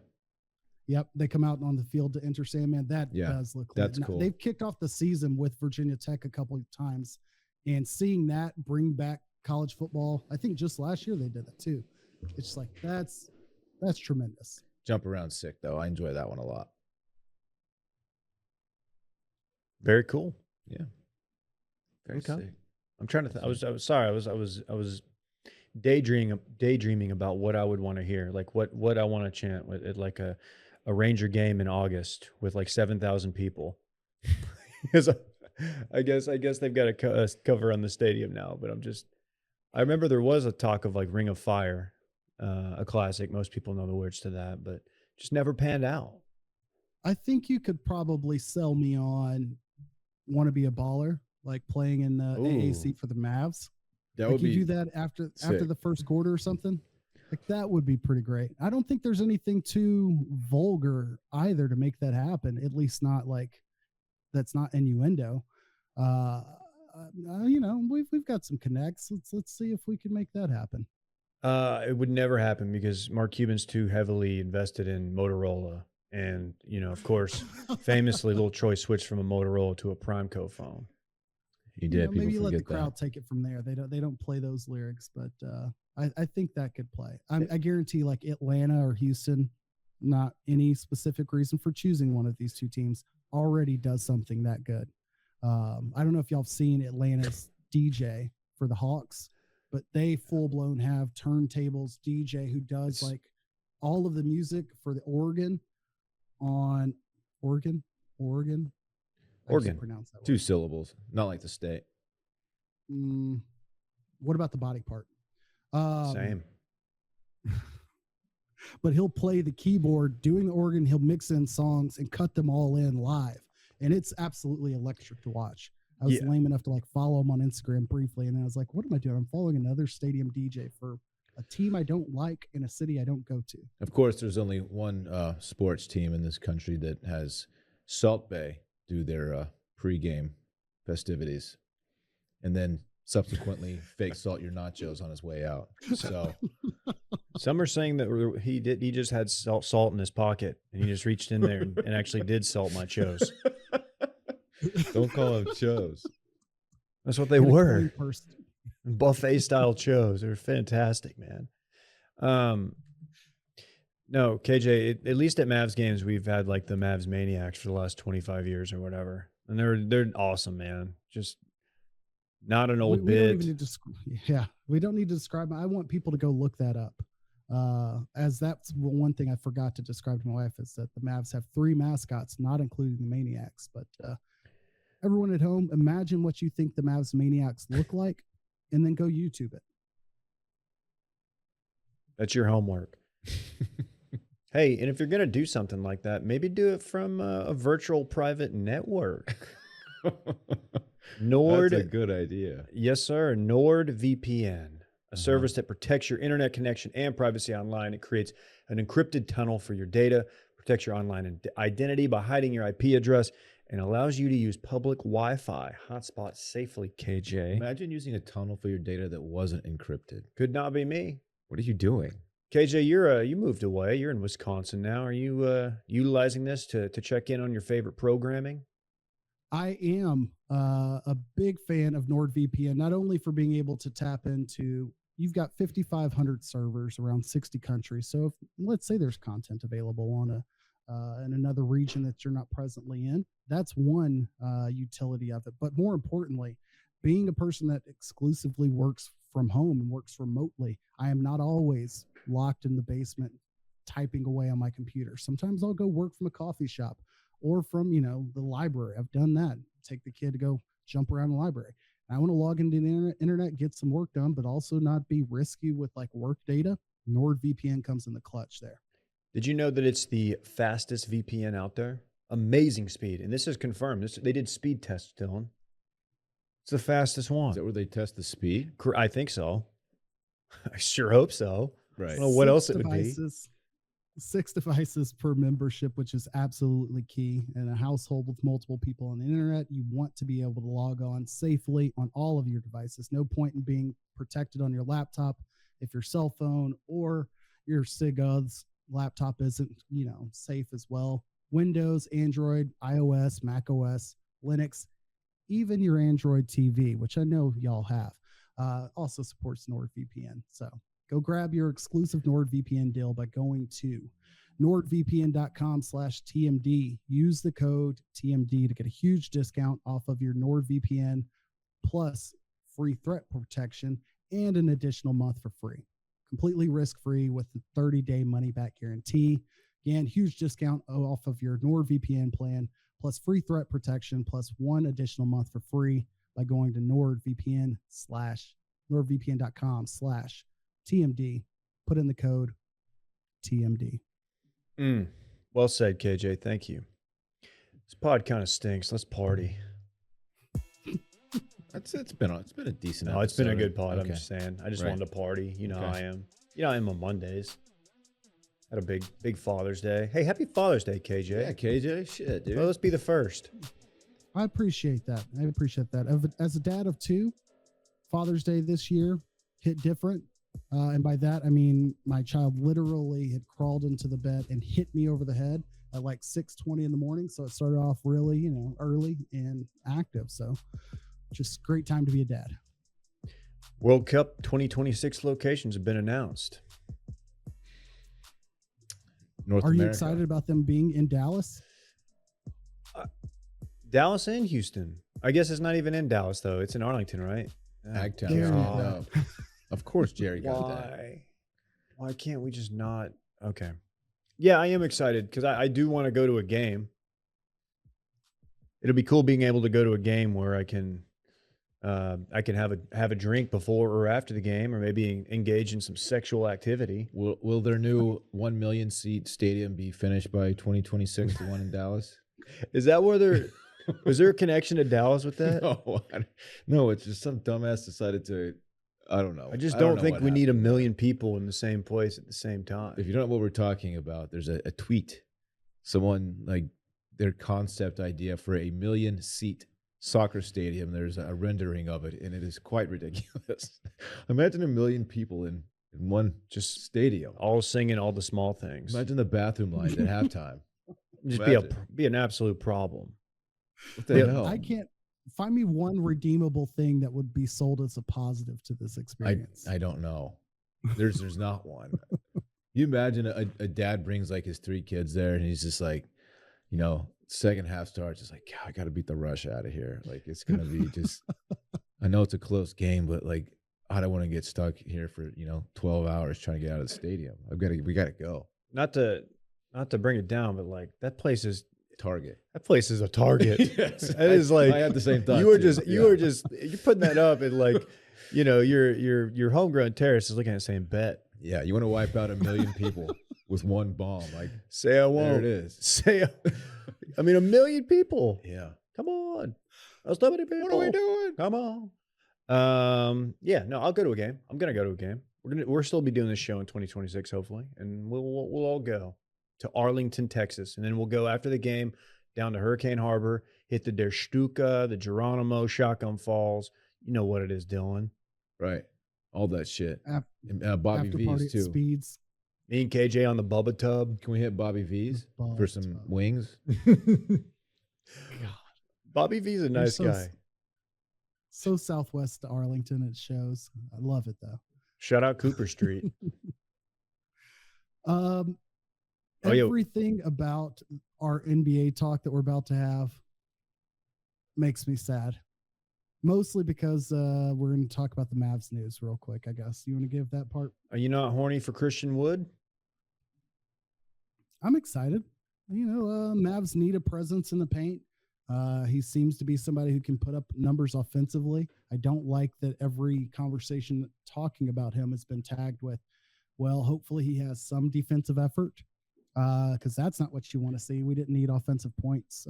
Yep, they come out on the field to enter Sandman. That does look that's lit. cool. They've kicked off the season with Virginia Tech a couple of times, and seeing that bring back college football, I think just last year they did that too. It's just like that's tremendous. Jump around sick though. I enjoy that one a lot. Very cool. Yeah. Very Sick. cool. I'm trying to think. I was daydreaming about what I would want to hear, like what I want to chant at like a Ranger game in August with like 7,000 people. Because I guess they've got a cover on the stadium now, but I remember there was a talk of like Ring of Fire, a classic. Most people know the words to that, but just never panned out. I think you could probably sell me on "Want to Be a Baller," like playing in the AAC for the Mavs. That like would you be do that after the first quarter or something. Like that would be pretty great. I don't think there's anything too vulgar either to make that happen. At least not like that's not innuendo. We've got some connects. Let's see if we can make that happen. It would never happen because Mark Cuban's too heavily invested in Motorola. And, of course, famously, little Troy switched from a Motorola to a Primeco phone. He did. People Maybe let the forget crowd take it from there. They don't play those lyrics, but I think that could play. I guarantee like Atlanta or Houston, not any specific reason for choosing one of these two teams, already does something that good. I don't know if y'all have seen Atlanta's DJ for the Hawks, but they full blown have turntables DJ who does like all of the music for the Oregon. I can't pronounce that word. 2 syllables, not like the state. What about the body part? Same. But he'll play the keyboard doing the organ. He'll mix in songs and cut them all in live. And it's absolutely electric to watch. I was lame enough to like follow him on Instagram briefly. And I was like, what am I doing? I'm following another stadium DJ for a team I don't like in a city I don't go to. Of course, there's only one sports team in this country that has Salt Bae do their pregame festivities, and then subsequently fake salt your nachos on his way out. So some are saying that he just had salt in his pocket, and he just reached in there and actually did salt my chos. Don't call them chos. That's what they were. Buffet style chos. They're fantastic, man. No, KJ, at least at Mavs games, we've had like the Mavs Maniacs for the last 25 years or whatever. And they're awesome, man. Just not an old bit. We don't need to describe it. I want people to go look that up. As that's one thing I forgot to describe to my wife is that the Mavs have 3 mascots, not including the Maniacs. But everyone at home, imagine what you think the Mavs Maniacs look like. And then go YouTube it. That's your homework. Hey, and if you're going to do something like that, maybe do it from a virtual private network. Nord. That's a good idea. Yes, sir. NordVPN, a service that protects your internet connection and privacy online. It creates an encrypted tunnel for your data, protects your online identity by hiding your IP address, and allows you to use public Wi-Fi hotspots safely, KJ. Imagine using a tunnel for your data that wasn't encrypted. Could not be me. What are you doing? KJ, you moved away. You're in Wisconsin now. Are you utilizing this to check in on your favorite programming? I am a big fan of NordVPN, not only for being able to tap into, you've got 5,500 servers around 60 countries. So if, let's say there's content available on in another region that you're not presently in, that's one utility of it. But more importantly, being a person that exclusively works from home and works remotely, I am not always locked in the basement typing away on my computer. Sometimes I'll go work from a coffee shop or from, the library. I've done that. Take the kid to go jump around the library. I want to log into the internet, get some work done, but also not be risky with like work data. NordVPN comes in the clutch there. Did you know that it's the fastest VPN out there? Amazing speed. And this is confirmed. They did speed tests, Dylan. It's the fastest one. Is that where they test the speed? I think so. I sure hope so. Right. I don't know what else it would be. 6 devices per membership, which is absolutely key. In a household with multiple people on the internet, you want to be able to log on safely on all of your devices. No point in being protected on your laptop if your cell phone or your SIGOT's laptop isn't, safe as well. Windows, Android, iOS, Mac OS, Linux, even your Android TV, which I know y'all have, also supports NordVPN. So go grab your exclusive NordVPN deal by going to nordvpn.com/TMD. Use the code TMD to get a huge discount off of your NordVPN plus free threat protection and an additional month for free. Completely risk-free with the 30-day money-back guarantee. Again, huge discount off of your NordVPN plan plus free threat protection plus one additional month for free by going to nordvpn.com/TMD. Put in the code TMD. Well said, KJ. Thank you. This pod kind of stinks. Let's party. It's been a decent. No, it's been a episode. good pod. Okay. I'm just saying. I just Right. wanted to party. You know how Okay. I am. I am on Mondays. Had a big Father's Day. Hey, happy Father's Day, KJ. Yeah, KJ. Shit, dude. Well, let's be the first. I appreciate that. As a dad of two, Father's Day this year hit different. And by that, I mean my child literally had crawled into the bed and hit me over the head at like 6:20 in the morning. So it started off really, early and active. So just great time to be a dad. World Cup 2026 locations have been announced. North Are you America. excited about them being in Dallas? Dallas and Houston. I guess it's not even in Dallas, though. It's in Arlington, right? Agtown. There you No. Of course, Jerry got that. Why can't we just not? Okay. Yeah, I am excited because I do want to go to a game. It'll be cool being able to go to a game where I can have a drink before or after the game, or maybe engage in some sexual activity. Will their new 1 million seat stadium be finished by 2026? The one in Dallas? Is that where they're? Was there a connection to Dallas with that? No, it's just some dumbass decided to. I don't know. I just don't know think what we need a happened. million people in the same place at the same time. If you don't know what we're talking about, there's a tweet. Someone like their concept idea for a 1 million seat soccer stadium. There's a rendering of it, and it is quite ridiculous. Imagine 1 million people in one just stadium, all singing all the small things. Imagine the bathroom lines at halftime. Just Imagine. be an absolute problem. What the Yeah, hell? I can't find me one redeemable thing that would be sold as a positive to this experience. I don't know. There's not one. You imagine a dad brings like his 3 kids there, and he's just like, second half starts, just like, God, I got to beat the rush out of here. Like it's gonna be just. I know it's a close game, but like I don't want to get stuck here for 12 hours trying to get out of the stadium. We got to go. Not to bring it down, but like that place is Target. That place is a Target. Yes, That is like I had the same thought. you're too. putting that up and like your homegrown terrorist is looking at it saying bet. Yeah, you want to wipe out 1 million people with one bomb. Like Say I won't. there it is. Say I mean 1 million people. Yeah. Come on. That's so many people. What are we doing? Come on. Yeah, no, I'll go to a game. I'm gonna go to a game. We're still be doing this show in 2026, hopefully, and we'll all go to Arlington, Texas, and then we'll go after the game down to Hurricane Harbor, hit the Der Stuka, the Geronimo, Shotgun Falls. You know what it is, Dylan. Right. All that shit. Af- And, Bobby After V's party at too. Speeds. Me and KJ on the Bubba Tub. Can we hit Bobby V's for Bubba some Tub. wings? Bobby V's a nice so guy. So southwest to Arlington, it shows. I love it though. Shout out Cooper Street. Oh, yeah. Everything about our NBA talk that we're about to have makes me sad. Mostly because we're going to talk about the Mavs news real quick, I guess. You want to give that part? Are you not horny for Christian Wood? I'm excited. You know, Mavs need a presence in the paint. He seems to be somebody who can put up numbers offensively. I don't like that every conversation talking about him has been tagged with, well, hopefully he has some defensive effort, because that's not what you want to see. We didn't need offensive points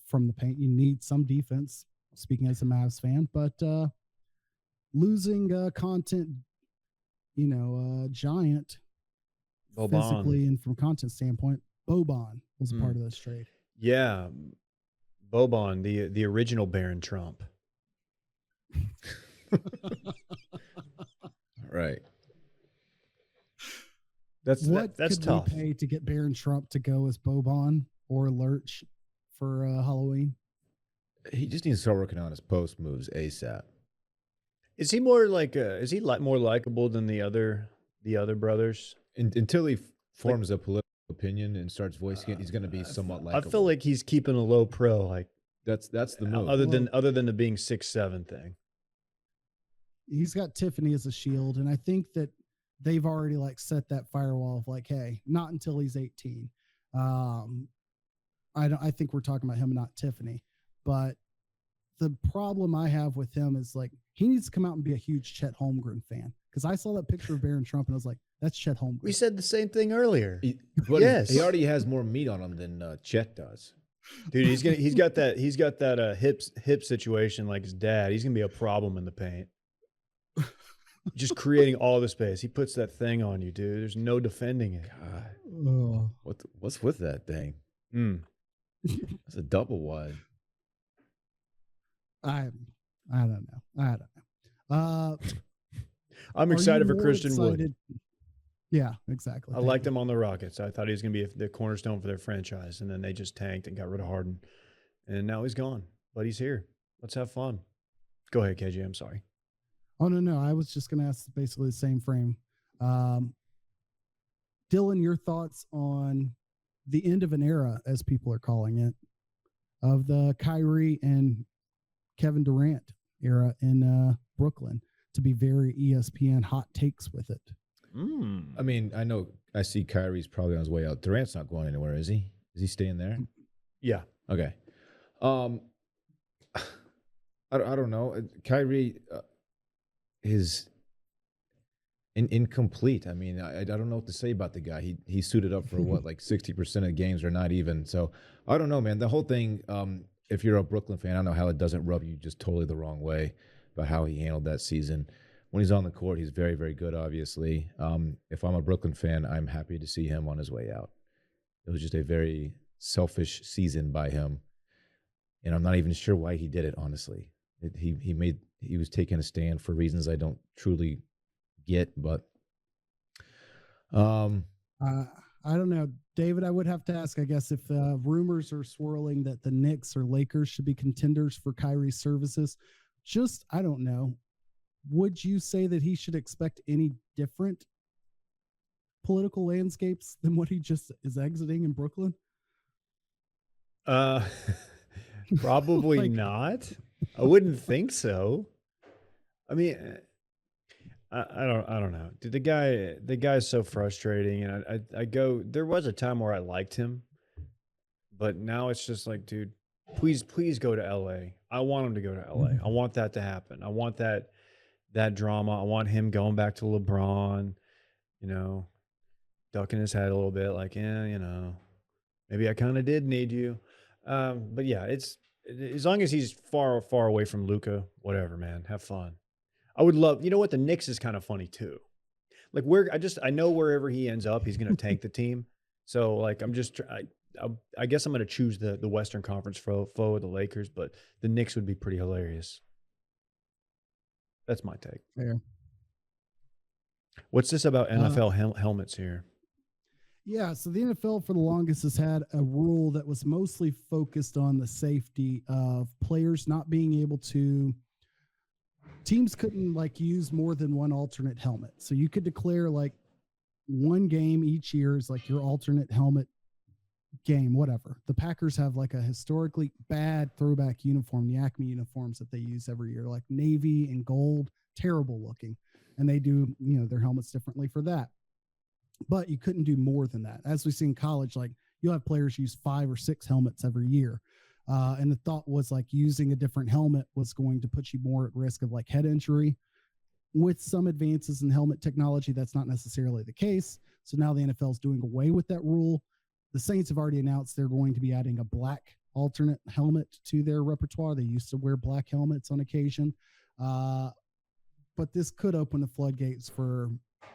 from the paint. You need some defense, speaking as a Mavs fan, but losing content, giant Boban. physically and from content standpoint, Boban was a part of this trade. Yeah. Boban, the original Baron Trump. Right. That's could tough. we pay to get Baron Trump to go as Boban or Lurch for Halloween? He just needs to start working on his post moves ASAP. Is he more more likable than the other brothers? Until he forms a political opinion and starts voicing it, he's going to be somewhat likable. I feel like he's keeping a low pro, like that's the move. Other than the being 6'7" thing. He's got Tiffany as a shield, and I think that they've already set that firewall of hey, not until he's 18. I think we're talking about him, not Tiffany. But the problem I have with him is he needs to come out and be a huge Chet Holmgren fan, because I saw that picture of Baron Trump and I was like, that's Chet Holmgren. We said the same thing earlier. Yes, he already has more meat on him than Chet does. Dude, he's got that hip situation like his dad. He's gonna be a problem in the paint. Just creating all the space. He puts that thing on you, dude. There's no defending it. God. What's with that thing? That's a double wide. I don't know. I'm excited for Christian Wood. Yeah, exactly. I liked him on the Rockets. I thought he was going to be the cornerstone for their franchise, and then they just tanked and got rid of Harden, and now he's gone. But he's here. Let's have fun. Go ahead, KJ. I'm sorry. Oh no! I was just going to ask basically the same frame. Dylan, your thoughts on the end of an era, as people are calling it, of the Kyrie and Kevin Durant era in Brooklyn, to be very ESPN hot takes with it. I mean, I see Kyrie's probably on his way out. Durant's not going anywhere, is he? Is he staying there? Yeah. Okay. I don't know. Kyrie is incomplete. I mean, I don't know what to say about the guy. He suited up for what, 60% of games or not even. So I don't know, man. The whole thing, if you're a Brooklyn fan, I don't know how it doesn't rub you just totally the wrong way about how he handled that season. When he's on the court, he's very, very good, obviously. If I'm a Brooklyn fan, I'm happy to see him on his way out. It was just a very selfish season by him. And I'm not even sure why he did it, honestly. He was taking a stand for reasons I don't truly get, but I don't know. David, I would have to ask, I guess, if rumors are swirling that the Knicks or Lakers should be contenders for Kyrie's services. Just, I don't know. Would you say that he should expect any different political landscapes than what he just is exiting in Brooklyn? Probably not. I wouldn't think so. I mean, I don't know. Dude, the guy's so frustrating, and there was a time where I liked him, but now it's just dude, please go to LA. I want him to go to LA. I want that to happen. I want that drama. I want him going back to LeBron, ducking his head a little bit, maybe I kind of did need you. But yeah, it's as long as he's far away from Luka, whatever, man, have fun. I would love, what, the Knicks is kind of funny too. I know wherever he ends up, he's going to tank the team. So I guess I'm going to choose the Western Conference foe of the Lakers, but the Knicks would be pretty hilarious. That's my take. Fair. What's this about NFL helmets here? Yeah, so the NFL for the longest has had a rule that was mostly focused on the safety of players not being able to. Teams couldn't like use more than one alternate helmet. So you could declare like one game each year is like your alternate helmet game, whatever. The Packers have like a historically bad throwback uniform, the Acme uniforms that they use every year, like navy and gold, terrible looking. And they do, their helmets differently for that. But you couldn't do more than that. As we see in college, like you'll have players use 5 or 6 helmets every year. And the thought was like using a different helmet was going to put you more at risk of like head injury. With some advances in helmet technology, that's not necessarily the case. So now the NFL is doing away with that rule. The Saints have already announced they're going to be adding a black alternate helmet to their repertoire. They used to wear black helmets on occasion. But this could open the floodgates for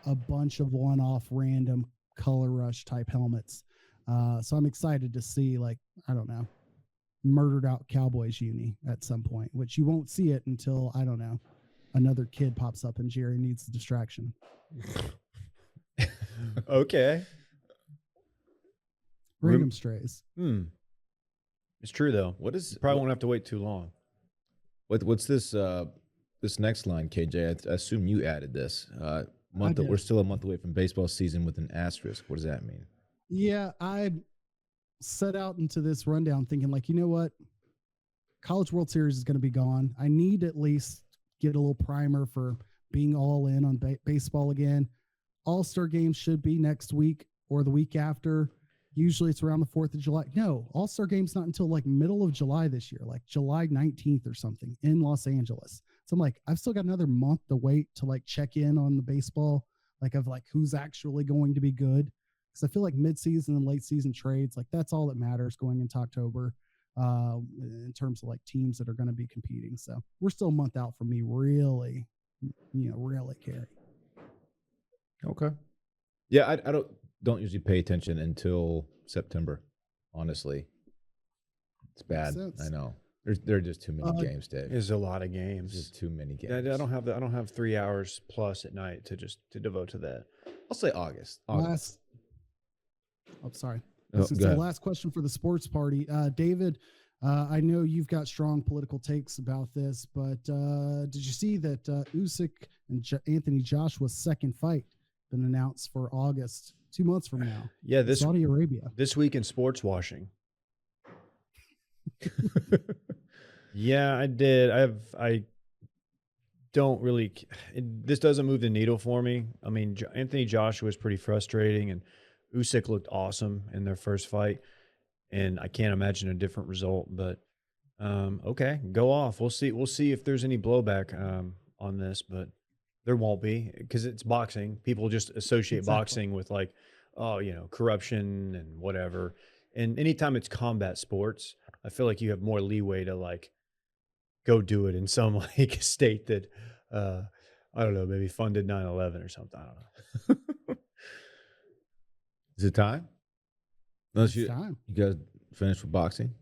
a bunch of one-off random color rush type helmets. So I'm excited to see, like, I don't know, murdered out Cowboys uni at some point, which you won't see it until, I don't know, another kid pops up and Jerry needs the distraction. Okay. Random strays. It's true though. Probably won't have to wait too long. What's this this next line, KJ? I assume you added this. We're still a month away from baseball season with an asterisk. What does that mean? Yeah, I set out into this rundown thinking like, you know what? College World Series is going to be gone. I need at least get a little primer for being all in on baseball again. All-Star games should be next week or the week after. Usually it's around the 4th of July. No, All-Star game's not until like middle of July this year, like July 19th or something in Los Angeles. So I'm like, I've still got another month to wait to like check in on the baseball, like of like who's actually going to be good. Because I feel like mid-season and late season trades, like that's all that matters going into October in terms of like teams that are going to be competing. So we're still a month out from me really caring. Okay. Yeah, I don't usually pay attention until September, honestly. It's bad. I know. There are just too many games, Dave. There's a lot of games. There's too many games. I don't have 3 hours plus at night to devote to that. I'll say August. Sorry. This is the ahead. last question for the sports party. David, I know you've got strong political takes about this, but did you see that Usyk and Anthony Joshua's second fight been announced for August, 2 months from now? Yeah, Saudi Arabia. This week in sports washing. Yeah, I did. I don't really. This doesn't move the needle for me. I mean, Anthony Joshua was pretty frustrating, and Usyk looked awesome in their first fight, and I can't imagine a different result. But okay, go off. We'll see. We'll see if there's any blowback on this, but there won't be because it's boxing. People just associate boxing with like, corruption and whatever. And anytime it's combat sports, I feel like you have more leeway to like go do it in some like state that I don't know, maybe funded 9/11 or something. I don't know. Is it time? Unless you time. You guys finished with boxing?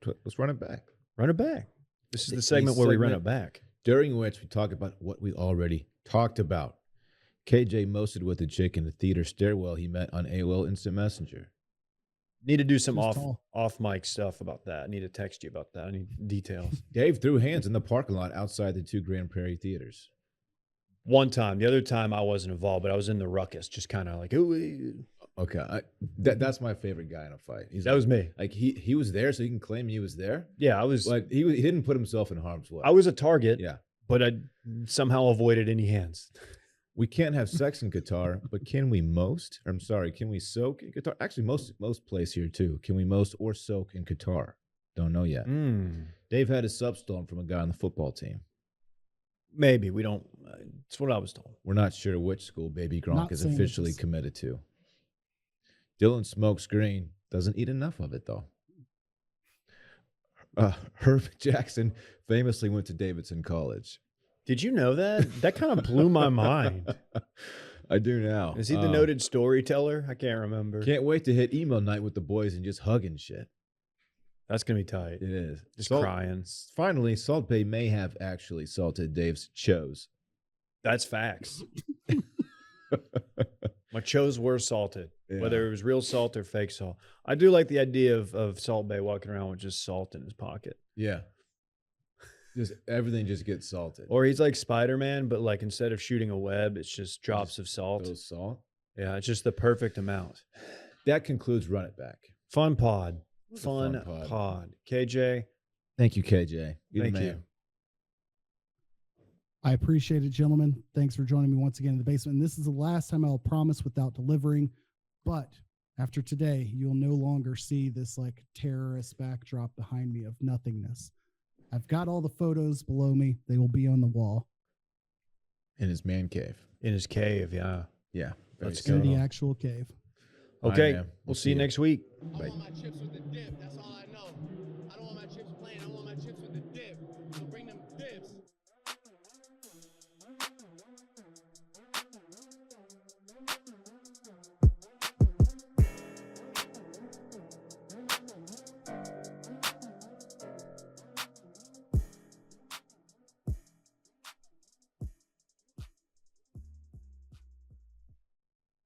Let's run it back. Run it back. This is the segment where we run it back. During which we talk about what we already talked about. KJ mosted with a chick in the theater stairwell he met on AOL Instant Messenger. Need to do some off mic stuff about that. I need to text you about that. I need details. Dave threw hands in the parking lot outside the 2 Grand Prairie theaters. One time. The other time I wasn't involved, but I was in the ruckus, just kind of like, ooh. Okay. That's my favorite guy in a fight. That was me. Like he was there, so he can claim he was there. Yeah, I was. Like he didn't put himself in harm's way. I was a target. Yeah. But I somehow avoided any hands. We can't have sex in Qatar, but can we can we soak in Qatar? Actually, most plays here too. Can we most or soak in Qatar? Don't know yet. Dave had his sub stolen from a guy on the football team. Maybe. We don't. It's what I was told. We're not sure which school Baby Gronk is officially committed to. Dylan smokes green. Doesn't eat enough of it, though. Herb Jackson famously went to Davidson College. Did you know that? That kind of blew my mind. I do now. Is he the noted storyteller? I can't remember. Can't wait to hit emo night with the boys and just hugging shit. That's going to be tight. It is. Just crying. Finally, Salt Bay may have actually salted Dave's chos. That's facts. My chos were salted, whether it was real salt or fake salt. I do like the idea of Salt Bay walking around with just salt in his pocket. Yeah. Just everything just gets salted. Or he's like Spider-Man, but like instead of shooting a web, it's just drops of salt. Salt. Yeah, it's just the perfect amount. That concludes Run It Back. Fun pod. Fun pod. KJ. Thank you, KJ. Thank you. I appreciate it, gentlemen. Thanks for joining me once again in the basement. And this is the last time I'll promise without delivering. But after today, you'll no longer see this like terrorist backdrop behind me of nothingness. I've got all the photos below me. They will be on the wall. In his man cave. In his cave, yeah. Yeah. Let's In go. the actual cave. Okay. Bye, man. We'll see you next week. Bye. All my chips with the dip. That's all I know.